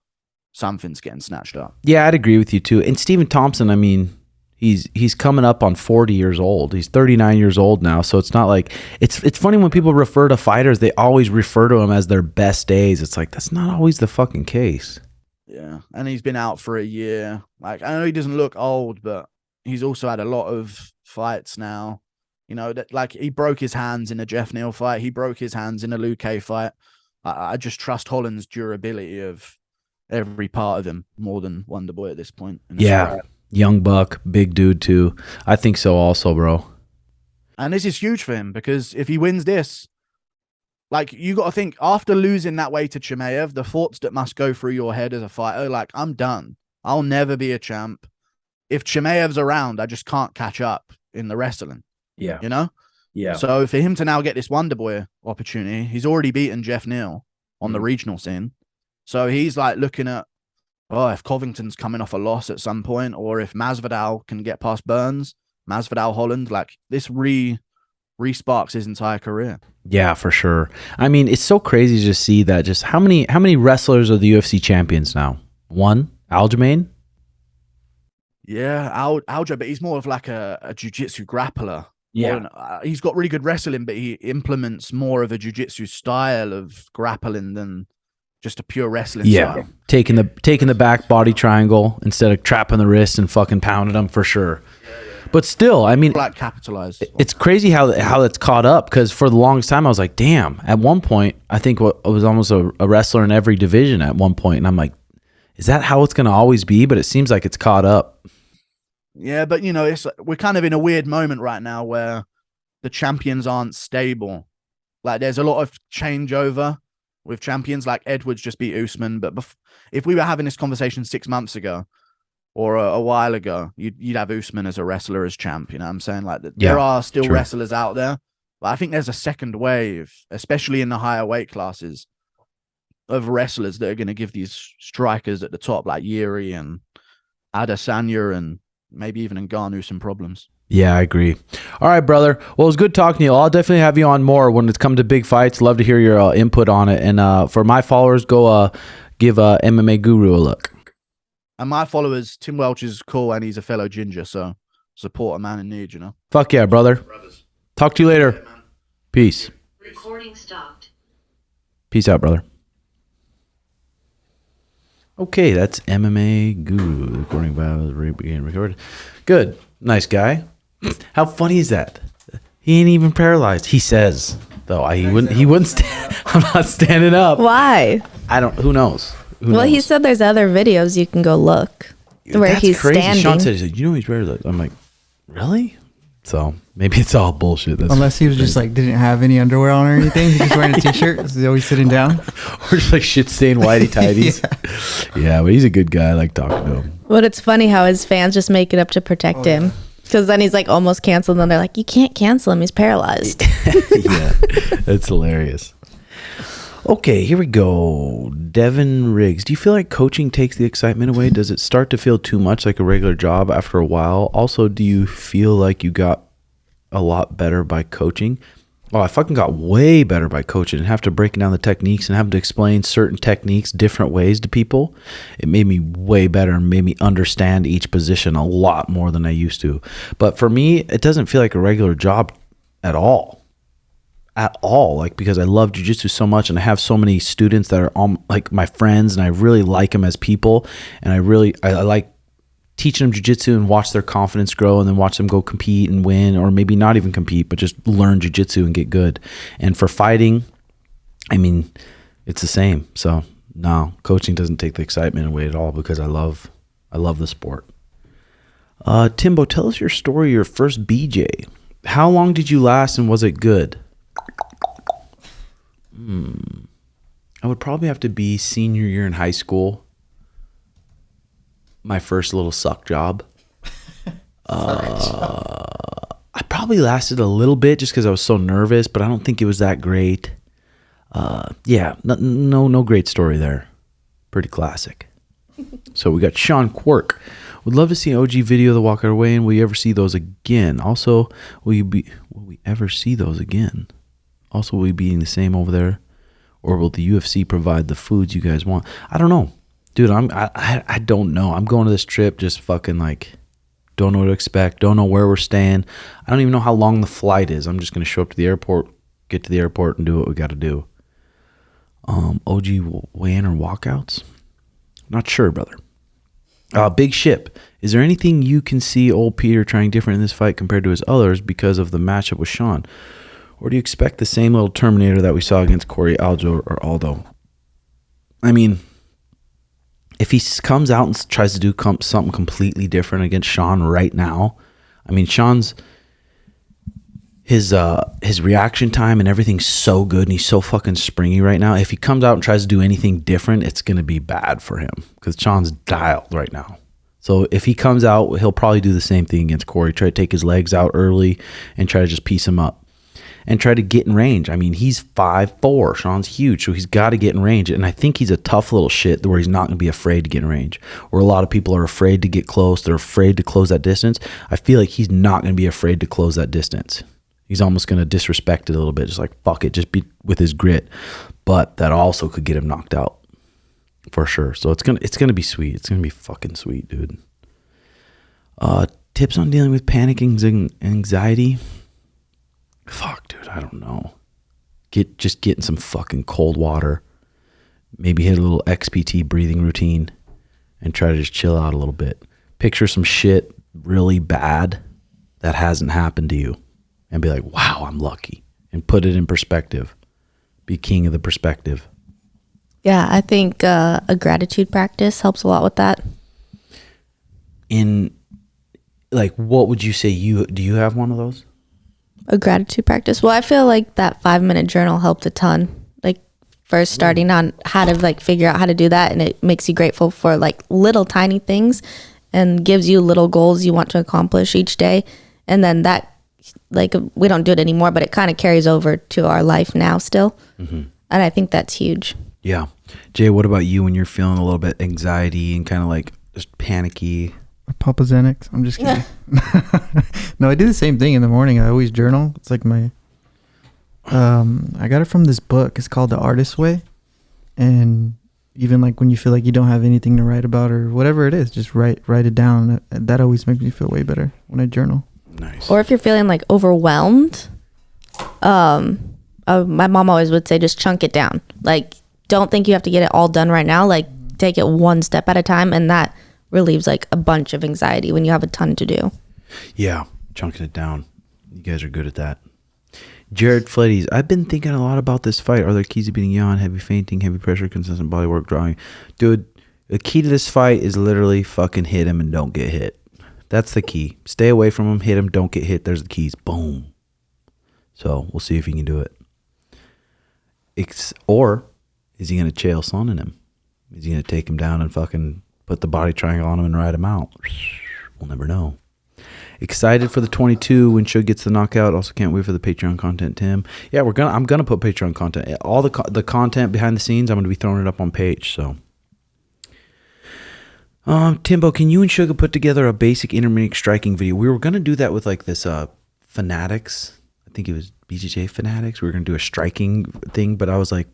something's getting snatched up. Yeah, I'd agree with you too. And Stephen Thompson, I mean, He's coming up on 40 years old. He's 39 years old now, so it's not like it's funny when people refer to fighters, they always refer to them as their best days. It's like that's not always the fucking case. Yeah, and he's been out for a year. Like, I know he doesn't look old, but he's also had a lot of fights now. You know, that like he broke his hands in a Jeff Neal fight. He broke his hands in a Luke fight. I just trust Holland's durability of every part of him more than Wonderboy at this point. Yeah, young buck, big dude too. I think so also, bro. And this is huge for him because if he wins this, like you got to think after losing that way to Chimaev, the thoughts that must go through your head as a fighter, like I'm done. I'll never be a champ. If Chimaev's around, I just can't catch up in the wrestling. Yeah. You know? Yeah. So for him to now get this Wonderboy opportunity, he's already beaten Jeff Neal on the regional scene. So he's like looking at, oh, if Covington's coming off a loss at some point, or if Masvidal can get past Burns, Masvidal Holland, like this re-sparks his entire career. Yeah, for sure. I mean, it's so crazy to see that just how many wrestlers are the UFC champions now? One, Aljamain? Yeah, Aljo, but he's more of like a jiu-jitsu grappler. Yeah. He's got really good wrestling, but he implements more of a jiu-jitsu style of grappling than just a pure wrestling style. Taking the back body triangle instead of trapping the wrist and fucking pounding them for sure. But still, I mean, Like capitalized. it's crazy how it's caught up because for the longest time I was like, damn. At one point, I think I was almost a wrestler in every division at one point, and I'm like, is that how it's going to always be? But it seems like it's caught up. Yeah, but you know, we're kind of in a weird moment right now where the champions aren't stable. Like there's a lot of changeover with champions. Like Edwards just beat Usman, but if we were having this conversation 6 months ago or a while ago, you'd have Usman as a wrestler as champ. You know what I'm saying? Like there are still wrestlers out there, but I think there's a second wave, especially in the higher weight classes, of wrestlers that are going to give these strikers at the top, like Yuri and Adesanya and maybe even in Garner some problems. Yeah, I agree. All right, brother. Well, it was good talking to you. I'll definitely have you on more when it's come to big fights. Love to hear your input on it. And for my followers, go give MMA Guru a look. And my followers, Tim Welch is cool and he's a fellow ginger, so support a man in need, you know? Fuck yeah, brother. Talk to you later. Peace. Recording stopped. Peace out, brother. Okay, that's MMA Guru. Recording by being recorded. Good. Nice guy. How funny is that? He ain't even paralyzed. He says, though. He wouldn't stand. I'm not standing up. Why? I don't. Who knows? Well, he said there's other videos you can go look where That's he's crazy. standing. Sean said, he said, you know he's paralyzed. I'm like, really? So maybe it's all bullshit. That's Unless he was just like didn't have any underwear on or anything. He's just wearing a t-shirt. He's always sitting down. or just like shit stained whitey tighties. Yeah, but he's a good guy. I like talking to him. But it's funny how his fans just make it up to protect him. Because then he's like almost canceled. And then they're like, you can't cancel him. He's paralyzed. Yeah, that's hilarious. Okay, here we go. Devin Riggs. Do you feel like coaching takes the excitement away? Does it start to feel too much like a regular job after a while? Also, do you feel like you got a lot better by coaching? Oh, I fucking got way better by coaching and have to break down the techniques and have to explain certain techniques different ways to people. It made me way better and made me understand each position a lot more than I used to. But for me, it doesn't feel like a regular job at all. Like, because I love jiu-jitsu so much and I have so many students that are all like my friends and I really like them as people, and I like teaching them jiu-jitsu and watch their confidence grow and then watch them go compete and win, or maybe not even compete but just learn jiu-jitsu and get good. And for fighting, I mean, it's the same. So no, coaching doesn't take the excitement away at all because I love the sport. Timbo, tell us your story, your first BJ. How long did you last and was it good? I would probably have to be senior year in high school. My first little suck job. I probably lasted a little bit just because I was so nervous, but I don't think it was that great. Yeah, no great story there. Pretty classic. So we got Sean Quirk. Would love to see an OG video of the walk our way, and will you ever see those again? Also, will we ever see those again? Also, will we be eating the same over there? Or will the UFC provide the foods you guys want? I don't know. Dude, I don't know. I'm going to this trip just fucking like Don't know what to expect. Don't know where we're staying. I don't even know how long the flight is. I'm just going to show up to the airport, get to the airport, and do what we got to do. OG weigh-in or walkouts? Not sure, brother. Big Ship. Is there anything you can see old Peter trying different in this fight compared to his others because of the matchup with Sean? Or do you expect the same little Terminator that we saw against Corey, Aljo, or Aldo? I mean, if he comes out and tries to do something completely different against Sean right now, I mean, Sean's his reaction time and everything's so good and he's so fucking springy right now. If he comes out and tries to do anything different, it's going to be bad for him because Sean's dialed right now. So if he comes out, he'll probably do the same thing against Corey, try to take his legs out early and try to just piece him up and try to get in range. I mean, he's 5'4". Sean's huge, so he's got to get in range. And I think he's a tough little shit where he's not going to be afraid to get in range. Where a lot of people are afraid to get close. They're afraid to close that distance. I feel like he's not going to be afraid to close that distance. He's almost going to disrespect it a little bit, just like, fuck it, just be with his grit. But that also could get him knocked out for sure. So it's gonna be sweet. It's going to be fucking sweet, dude. Tips on dealing with panic and anxiety? Fuck, dude, I don't know. Just get in some fucking cold water. Maybe hit a little XPT breathing routine and try to just chill out a little bit. Picture some shit really bad that hasn't happened to you and be like, wow, I'm lucky. And put it in perspective. Be king of the perspective. Yeah, I think a gratitude practice helps a lot with that. In, like, what would you say do you have one of those? A gratitude practice? Well, I feel like that 5-minute journal helped a ton. Like, first starting on how to, like, figure out how to do that, and it makes you grateful for, like, little tiny things and gives you little goals you want to accomplish each day. And then that, like, we don't do it anymore, but it kind of carries over to our life now still. Mm-hmm. And I think that's huge. Yeah. Jay, what about you when you're feeling a little bit anxiety and kind of like just panicky? Papa Xanax. I'm just kidding. No, I do the same thing in the morning. I always journal. It's like my I got it from this book. It's called The Artist's Way. And even like when you feel like you don't have anything to write about or whatever it is, just write it down. That always makes me feel way better when I journal. Nice. Or if you're feeling like overwhelmed, my mom always would say just chunk it down. Like, don't think you have to get it all done right now. Like, take it one step at a time, and that relieves like a bunch of anxiety when you have a ton to do. Yeah, chunking it down. You guys are good at that. Jared Fleddies, I've been thinking a lot about this fight. Are there keys to beating yawn, heavy fainting, heavy pressure, consistent body work, drawing? Dude, the key to this fight is literally fucking hit him and don't get hit. That's the key. Stay away from him, hit him, don't get hit. There's the keys. Boom. So we'll see if he can do it. Or is he going to Chael Sonnen him? Is he going to take him down and fucking put the body triangle on him and ride him out? We'll never know. Excited for the 22 when Suge gets the knockout. Also can't wait for the Patreon content, Tim. Yeah, I'm gonna put Patreon content. All the content behind the scenes, I'm gonna be throwing it up on page. So, Timbo, can you and Suge put together a basic intermittent striking video? We were gonna do that with like this Fanatics. I think it was BJJ Fanatics. We were gonna do a striking thing, but I was like,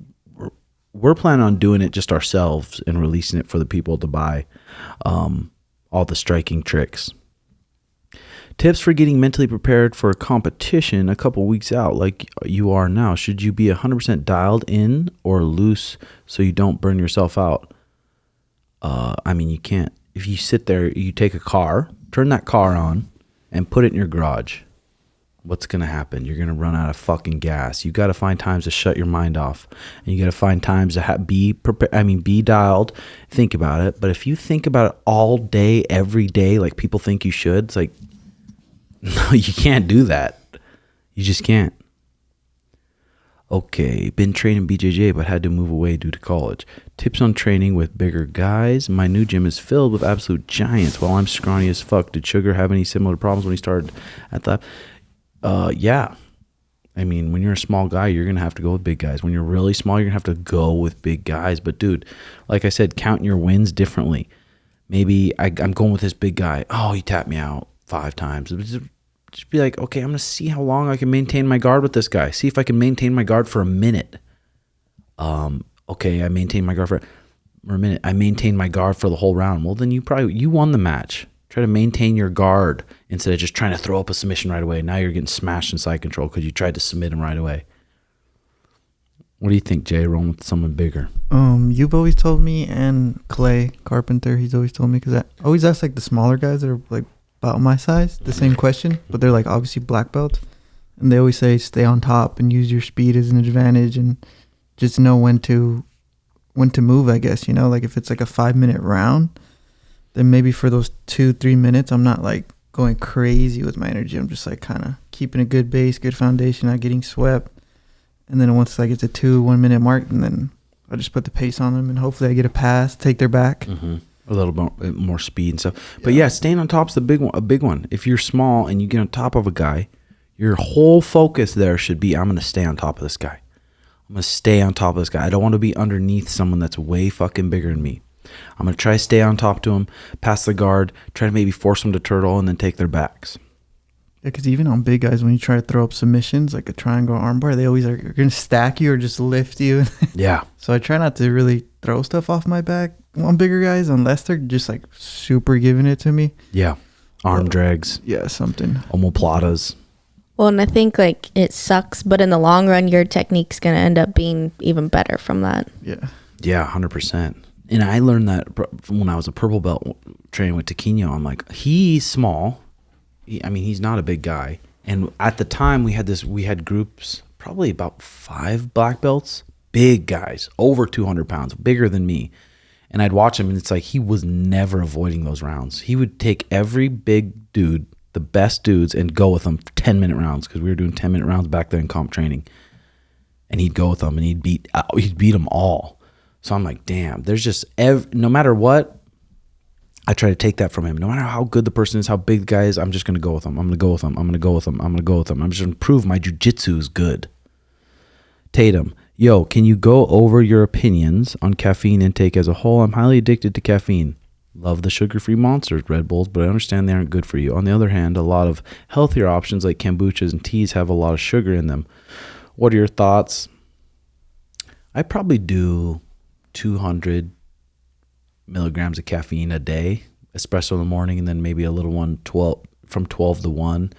we're planning on doing it just ourselves and releasing it for the people to buy. All the striking tricks. Tips for getting mentally prepared for a competition a couple weeks out like you are now. Should you be 100% dialed in or loose so you don't burn yourself out? I mean, you can't. If you sit there, you take a car, turn that car on, and put it in your garage. What's going to happen? You're going to run out of fucking gas. You got to find times to shut your mind off. And you got to find times to be prepared. Be dialed. Think about it. But if you think about it all day, every day, like people think you should, it's like, no, you can't do that. You just can't. Okay, been training BJJ but had to move away due to college. Tips on training with bigger guys. My new gym is filled with absolute giants while I'm scrawny as fuck. Did Sugar have any similar problems when he started at that? Yeah. I mean, when you're a small guy, you're going to have to go with big guys. When you're really small, you're going to have to go with big guys. But dude, like I said, count your wins differently. Maybe I'm going with this big guy. Oh, he tapped me out 5 times. Just be like, okay, I'm going to see how long I can maintain my guard with this guy. See if I can maintain my guard for a minute. Okay, I maintain my guard for a minute. I maintain my guard for the whole round. Well, then you won the match. Try to maintain your guard instead of just trying to throw up a submission right away. Now you're getting smashed in side control because you tried to submit him right away. What do you think, Jay? Rolling with someone bigger. You've always told me, and Clay Carpenter, he's always told me, because I always ask like the smaller guys that are like about my size the same question, but they're like obviously black belts, and they always say stay on top and use your speed as an advantage and just know when to move, I guess, you know, like if it's like a 5-minute round, then maybe for those 2-3 minutes I'm not like going crazy with my energy. I'm just like kind of keeping a good base, good foundation, not getting swept. And then once I get to 2 1-minute mark, and then I just put the pace on them, and hopefully I get a pass, take their back. A little more speed and stuff. But yeah, staying on top's a big one. If you're small and you get on top of a guy, your whole focus there should be, I'm going to stay on top of this guy. I'm going to stay on top of this guy. I don't want to be underneath someone that's way fucking bigger than me. I'm going to try to stay on top to him, pass the guard, try to maybe force them to turtle, and then take their backs. Yeah, because even on big guys, when you try to throw up submissions, like a triangle armbar, they always are going to stack you or just lift you. Yeah. So I try not to really throw stuff off my back on bigger guys unless they're just like super giving it to me. Yeah. Arm drags. Yeah, something. Omoplatas. Well, and I think like it sucks, but in the long run, your technique's going to end up being even better from that. Yeah. Yeah, 100%. And I learned that when I was a purple belt training with Taquino. I'm like, he's small. He's not a big guy. And at the time, we had groups, probably about 5 black belts, big guys, over 200 pounds, bigger than me. And I'd watch him, and it's like he was never avoiding those rounds. He would take every big dude, the best dudes, and go with them 10-minute rounds, because we were doing 10-minute rounds back then in comp training. And he'd go with them, and he'd beat them all. So I'm like, damn, there's just, no matter what, I try to take that from him. No matter how good the person is, how big the guy is, I'm just going to go with him. I'm going to go with him. I'm going to go with him. I'm going to go with him. I'm just going to prove my jiu-jitsu is good. Tatum, yo, can you go over your opinions on caffeine intake as a whole? I'm highly addicted to caffeine. Love the sugar-free monsters, Red Bulls, but I understand they aren't good for you. On the other hand, a lot of healthier options like kombuchas and teas have a lot of sugar in them. What are your thoughts? I probably do 200 milligrams of caffeine a day, espresso in the morning, and then maybe a little one from 12 to 1.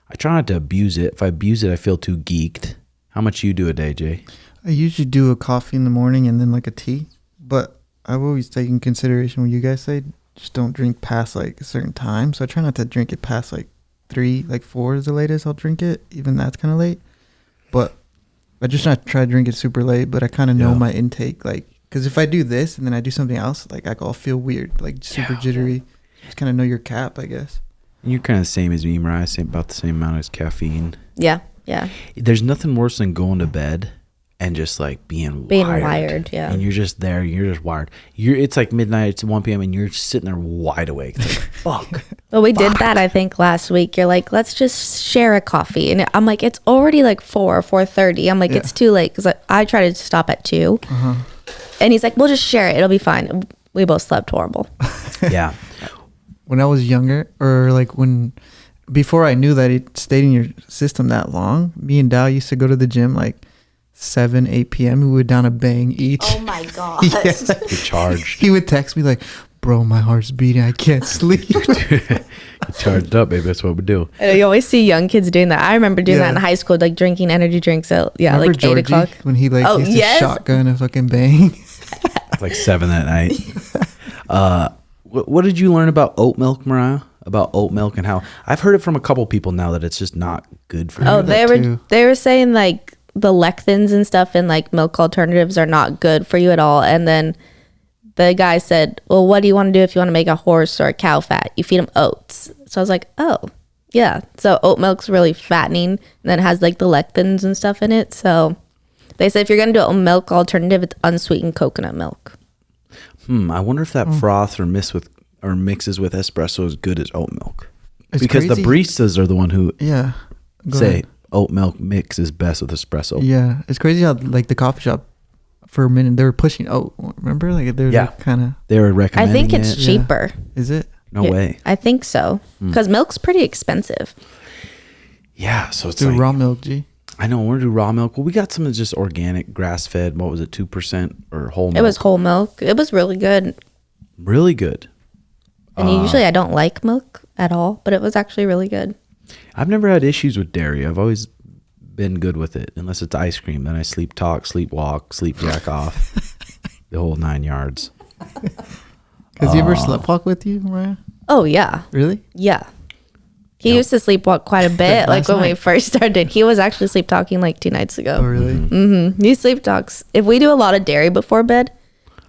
I try not to abuse it. If I abuse it, I feel too geeked. How much you do a day, Jay? I usually do a coffee in the morning and then like a tea, but I've always taken consideration when you guys say just don't drink past like a certain time. So I try not to drink it past like 3, like 4 is the latest I'll drink it. Even that's kind of late. But I just not try to drink it super late, but I kind of know my intake, like, because if I do this and then I do something else, like I'll feel weird, like super jittery. Just kind of know your cap, I guess. You're kind of the same as me, Mariah. About the same amount as caffeine. Yeah. There's nothing worse than going to bed and just like being wired. Yeah. And you're just there. You're just wired. It's like midnight. It's 1 p.m. and you're just sitting there wide awake. It's like, fuck. Well, we did that, I think, last week. You're like, let's just share a coffee. And I'm like, it's already like 4:30. I'm like, it's too late because I try to stop at 2. And he's like, we'll just share it. It'll be fine. We both slept horrible. Yeah. When I was younger, or like before I knew that it stayed in your system that long, me and Dal used to go to the gym like 7, 8 p.m. We would down a bang each. Oh my God. Get charged. He would text me like, bro, my heart's beating. I can't sleep. Get charged up, baby. That's what we do. And you always see young kids doing that. I remember doing that in high school, like drinking energy drinks at Remember like Georgie, 8 o'clock. when he like used to shotgun a fucking bang. It's like 7 that night. What did you learn about oat milk, Mariah? About oat milk and how I've heard it from a couple people now that it's just not good for you. Oh, they were saying like the lectins and stuff in like milk alternatives are not good for you at all. And then the guy said, well, what do you want to do if you want to make a horse or a cow fat? You feed them oats. So I was like, oh, yeah. So oat milk's really fattening, and then it has like the lectins and stuff in it. So they said if you're going to do a milk alternative, it's unsweetened coconut milk. I wonder if that froth or mixes with espresso is good as oat milk. It's because crazy. the baristas are the one who Go say ahead. oat milk mix is best with espresso. Yeah, it's crazy how like the coffee shop for a minute they were pushing oat. Remember, like they're like, kind of. They were recommending. I think it's it. cheaper. Is it? No way. I think so, because milk's pretty expensive. Yeah, so it's Do like raw milk, G. I know we're gonna do raw milk. Well, we got some that's just organic, grass fed. What was it, 2% or whole milk? It was whole milk. It was really good. Really good. And usually I don't like milk at all, but it was actually really good. I've never had issues with dairy. I've always been good with it, unless it's ice cream. Then I sleep talk, sleep walk, sleep jack off, the whole 9 yards. Has he ever sleptwalk with you, Mariah? Oh, yeah. Really? Yeah. He used to sleepwalk quite a bit, like when we night. first started. He was actually sleep talking like 2 nights ago. Oh, really? He sleep talks. If we do a lot of dairy before bed,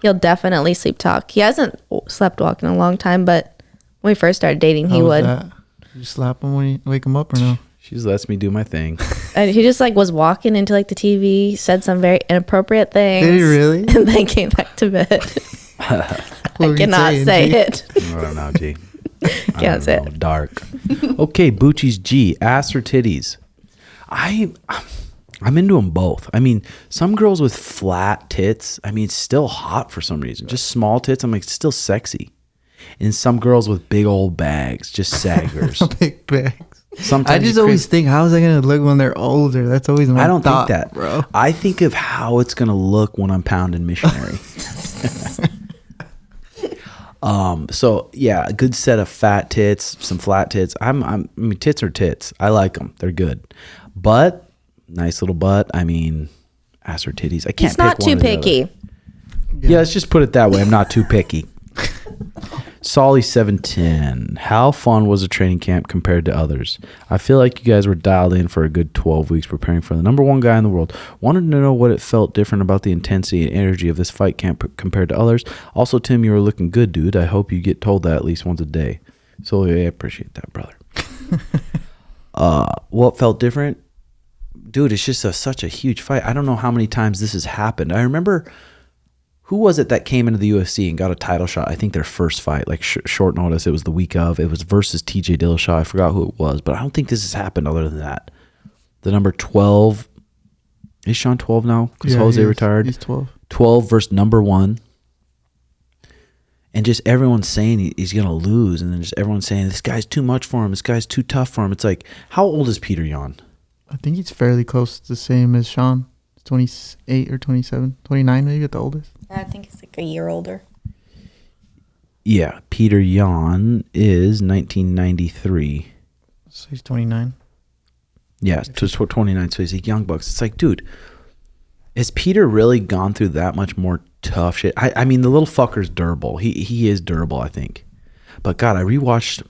he'll definitely sleep talk. He hasn't slept walk in a long time, but when we first started dating, he How was would. that? Did you slap him when you wake him up or no? She just lets me do my thing. And he just like was walking into like the TV, said some very inappropriate things. Did he really? And then came back to bed. What I were you cannot saying, say G? it. I don't know, G. Can't say it. Dark. Okay, Bucci's G. Ass or titties? I'm into them both. I mean, some girls with flat tits, I mean, it's still hot for some reason. Just small tits, I'm like, it's still sexy. And some girls with big old bags, just saggers. Big bags. Sometimes I just you always think, how is I gonna look when they're older? That's always my I don't thought, think that, bro. I think of how it's gonna look when I'm pounding missionary. So yeah, a good set of fat tits, some flat tits. I mean, tits are tits. I like them. They're good. Butt, nice little butt. I mean, ass or titties. I can't. He's not pick one too or the other. picky. Yeah, let's just put it that way. I'm not too picky. Solly 710. How fun was the training camp compared to others? I feel like you guys were dialed in for a good 12 weeks preparing for the number one guy in the world. Wanted to know what it felt different about the intensity and energy of this fight camp compared to others. Also, Tim, you were looking good, dude. I hope you get told that at least once a day. So I appreciate that, brother. What felt different? Dude, it's just such a huge fight. I don't know how many times this has happened. I remember... Who was it that came into the UFC and got a title shot? I think their first fight, like short notice. It was the week of. It was versus TJ Dillashaw. I forgot who it was, but I don't think this has happened other than that. The number 12. Is Sean 12 now? Because Jose retired. He's 12. 12 versus number 1. And just everyone's saying he's going to lose. And then just everyone's saying, this guy's too much for him. This guy's too tough for him. It's like, how old is Peter Yan? I think he's fairly close to the same as Sean. 28 or 27. 29 maybe at the oldest. I think he's like a year older. Yeah, Peter Yan is 1993. So he's 29. Yeah, to 29, so he's a young bucks. It's like, dude, has Peter really gone through that much more tough shit? I mean, the little fucker's durable. He is durable, I think. But God, I rewatched,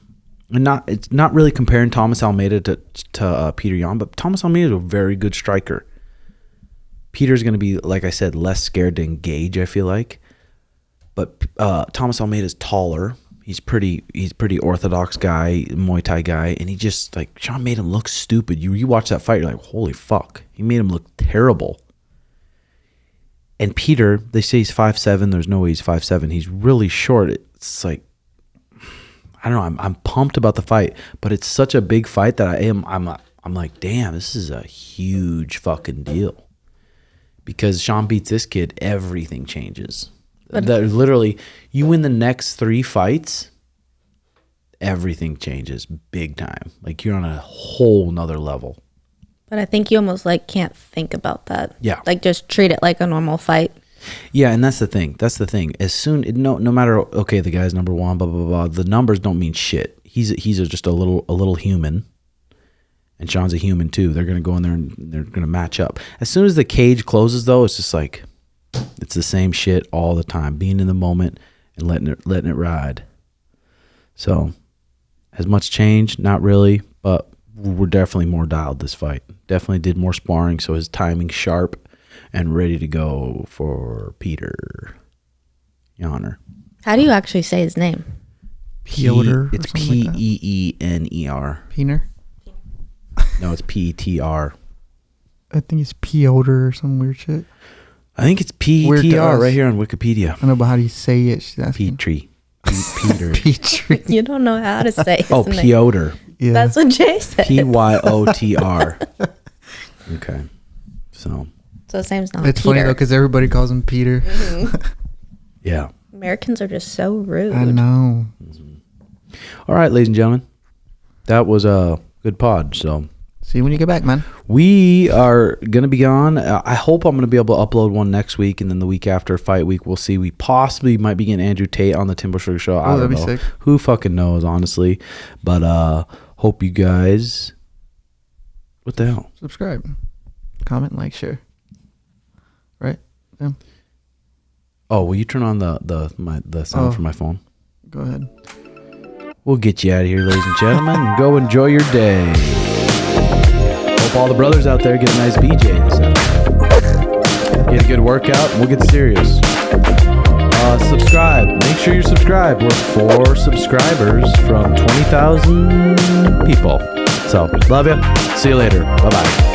and it's not really comparing Thomas Almeida to Peter Yan, but Thomas Almeida is a very good striker. Peter's going to be, like I said, less scared to engage, I feel like. But Thomas Almeida's taller. He's pretty orthodox guy, Muay Thai guy, and he just, like, Sean made him look stupid. You watch that fight, you're like, holy fuck. He made him look terrible. And Peter, they say he's 5'7". There's no way he's 5'7". He's really short. It's like, I don't know. I'm pumped about the fight, but it's such a big fight that I'm like, damn, this is a huge fucking deal. Because Sean beats this kid, everything changes. Literally, you win the next 3 fights, everything changes big time. Like, you're on a whole nother level. But I think you almost like can't think about that. Yeah. Like just treat it like a normal fight. Yeah, and that's the thing. As soon, no matter, okay, the guy's number 1, blah, blah, blah. The numbers don't mean shit. He's just a little human. And Sean's a human too. They're going to go in there and they're going to match up. As soon as the cage closes, though, it's just like, it's the same shit all the time. Being in the moment and letting it ride. So, has much changed? Not really, but we're definitely more dialed this fight. Definitely did more sparring, so his timing's sharp and ready to go for Peter Yanner. How do you actually say his name? Piotr. It's Peener. Peener? No, it's PTR. I think it's Piotr or some weird shit. I think it's Weird to PTR us. right here on Wikipedia. I know, but how do you say it? She's asking. Petrie. Peter. Petrie. You don't know how to say his Oh, name. Piotr. Yeah. That's what Jay said. Pyotr. Okay. So, So his name's not It's Peter. funny though because everybody calls him Peter. yeah. Americans are just so rude. I know. All right, ladies and gentlemen. That was a good pod. So, See you when you get back, man. We are going to be on. I hope I'm going to be able to upload one next week, and then the week after fight week, we'll see. We possibly might be getting Andrew Tate on the Timbo Sugar Show. I don't know. That'd be sick. Who fucking knows, honestly. But hope you guys... What the hell? Subscribe. Comment, like, share. Right? Yeah. Oh, will you turn on the sound for my phone? Go ahead. We'll get you out of here, ladies and gentlemen, and go enjoy your day. Hope all the brothers out there get a nice BJ this afternoon. Get a good workout, and we'll get serious. Subscribe. Make sure you're subscribed. We're 4 subscribers from 20,000 people. So, love you. See you later. Bye-bye.